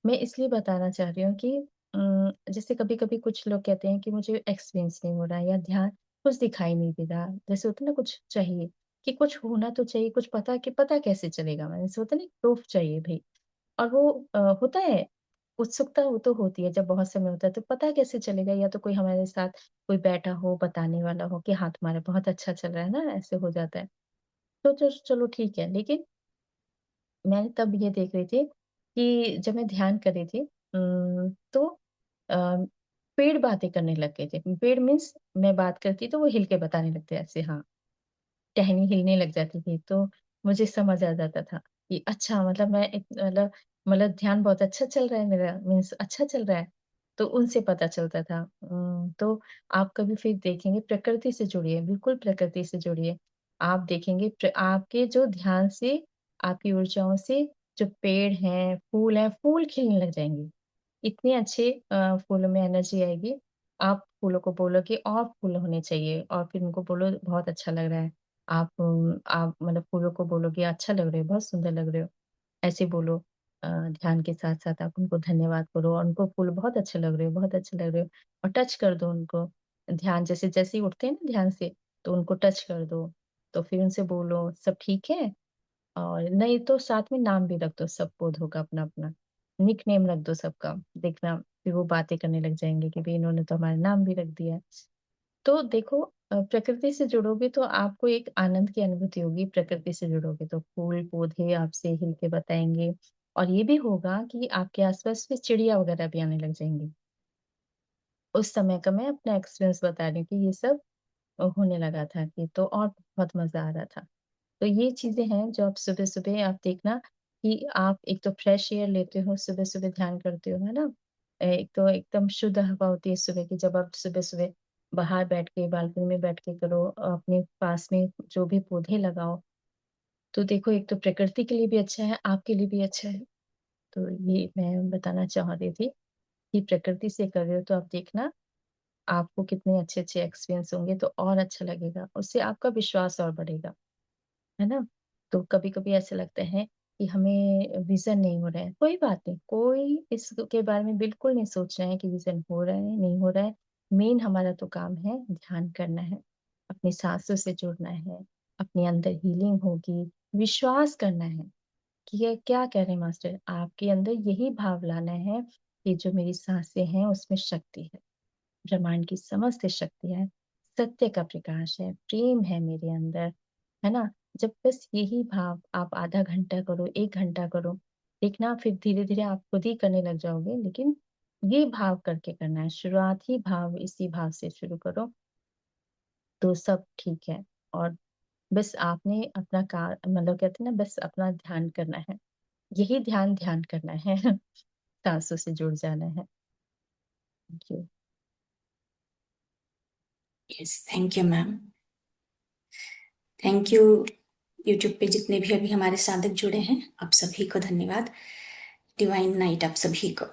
मैं इसलिए बताना चाह रही हूँ कि जैसे कभी कभी कुछ लोग कहते हैं कि मुझे एक्सपीरियंस नहीं हो रहा है, या ध्यान कुछ दिखाई नहीं दे रहा, जैसे होता है ना कुछ चाहिए, कि कुछ होना तो चाहिए, कुछ पता, कि पता कैसे चलेगा, मैंने जैसे होता है ना प्रूफ चाहिए भाई। और वो होता है, उत्सुकता वो तो होती है, जब बहुत समय होता है तो पता कैसे चलेगा, या तो कोई हमारे साथ कोई बैठा हो बताने वाला हो कि हाँ तुम्हारा बहुत अच्छा चल रहा है ना, ऐसे हो जाता है। तो चलो ठीक है। लेकिन मैं तब ये देख रही थी कि जब मैं ध्यान कर रही थी, तो अ, पेड़ बातें करने लग गए थे। पेड़ मीन्स मैं बात करती तो वो हिल के बताने लगते ऐसे, हाँ, टहनी हिलने लग जाती थी। तो मुझे समझ आ जाता था कि अच्छा, मतलब मतलब ध्यान बहुत अच्छा चल रहा है मेरा, मीन्स अच्छा चल रहा है। तो उनसे पता चलता था। तो आप कभी फिर देखेंगे, प्रकृति से जुड़िए, बिल्कुल प्रकृति से जुड़िए। आप देखेंगे आपके जो ध्यान से, आपकी ऊर्जाओं से, जो पेड़ हैं, फूल खिलने लग जाएंगे। इतने अच्छे फूलों में एनर्जी आएगी। आप फूलों को बोलो कि और फूल होने चाहिए, और फिर उनको बोलो बहुत अच्छा लग रहा है। आप मतलब फूलों को बोलोगे अच्छा लग रहे हो, बहुत सुंदर लग रहे हो, ऐसे बोलो। ध्यान के साथ साथ आप उनको धन्यवाद करो, और उनको फूल बहुत अच्छे लग रहे हो, बहुत अच्छे लग रहे हो, और टच कर दो उनको। ध्यान जैसे जैसे ही उठते हैं ना ध्यान से, तो उनको टच कर दो। तो फिर उनसे बोलो सब ठीक है। और नहीं तो साथ में नाम भी रख दो, सब पौधों का अपना अपना निक नेम रख दो सबका। देखना फिर वो बातें करने लग जाएंगे कि भाई इन्होंने तो हमारा नाम भी रख दिया है। तो देखो, प्रकृति से जुड़ोगे तो आपको एक आनंद की अनुभूति होगी। प्रकृति से जुड़ोगे तो फूल पौधे आपसे हिल के बताएंगे। और ये भी होगा कि आपके आसपास फिर चिड़िया वगैरह भी आने लग जाएंगी। उस समय का मैं अपना एक्सपीरियंस बता रही हूँ कि ये सब होने लगा था, कि तो और बहुत मजा आ रहा था। तो ये चीजें हैं जो आप सुबह सुबह आप देखना, कि आप एक तो फ्रेश एयर लेते हो, सुबह सुबह ध्यान करते हो, है ना। एक तो एकदम शुद्ध हवा होती है सुबह की, जब आप सुबह सुबह बाहर बैठ के, बालकनी में बैठ के करो, अपने पास में जो भी पौधे लगाओ। तो देखो, एक तो प्रकृति के लिए भी अच्छा है, आपके लिए भी अच्छा है। तो ये मैं बताना चाह रही थी कि प्रकृति से कर रहे हो तो आप देखना, आपको कितने अच्छे अच्छे एक्सपीरियंस होंगे, तो और अच्छा लगेगा, उससे आपका विश्वास और बढ़ेगा, है ना। तो कभी कभी ऐसे लगता है कि हमें विजन नहीं हो रहा है, कोई बात नहीं, कोई इसके बारे में बिल्कुल नहीं सोच रहे हैं कि विजन हो रहा है नहीं हो रहा है। मेन हमारा तो काम है ध्यान करना है, अपनी सांसों से जुड़ना है, अपने अंदर हीलिंग होगी, विश्वास करना है। कि ये क्या कह रहे हैं मास्टर, आपके अंदर यही भाव लाना है कि जो मेरी सांसें हैं उसमें शक्ति है, ब्रह्मांड की समस्त शक्ति है, सत्य का प्रकाश है, प्रेम है मेरे अंदर, है ना। जब बस यही भाव आप आधा घंटा करो, 1 घंटा करो, देखना फिर धीरे धीरे आप खुद ही करने लग जाओगे, लेकिन ये भाव करके करना है, शुरुआत ही भाव, इसी भाव से शुरू करो तो सब ठीक है। और बस आपने अपना कार मतलब कहते हैं ना, बस अपना ध्यान करना है, यही ध्यान ध्यान करना है सांसों से जुड़ जाना है। Thank you. Yes, thank you ma'am. Thank you YouTube पे जितने भी अभी हमारे साधक जुड़े हैं, आप सभी को धन्यवाद। डिवाइन नाइट आप सभी को।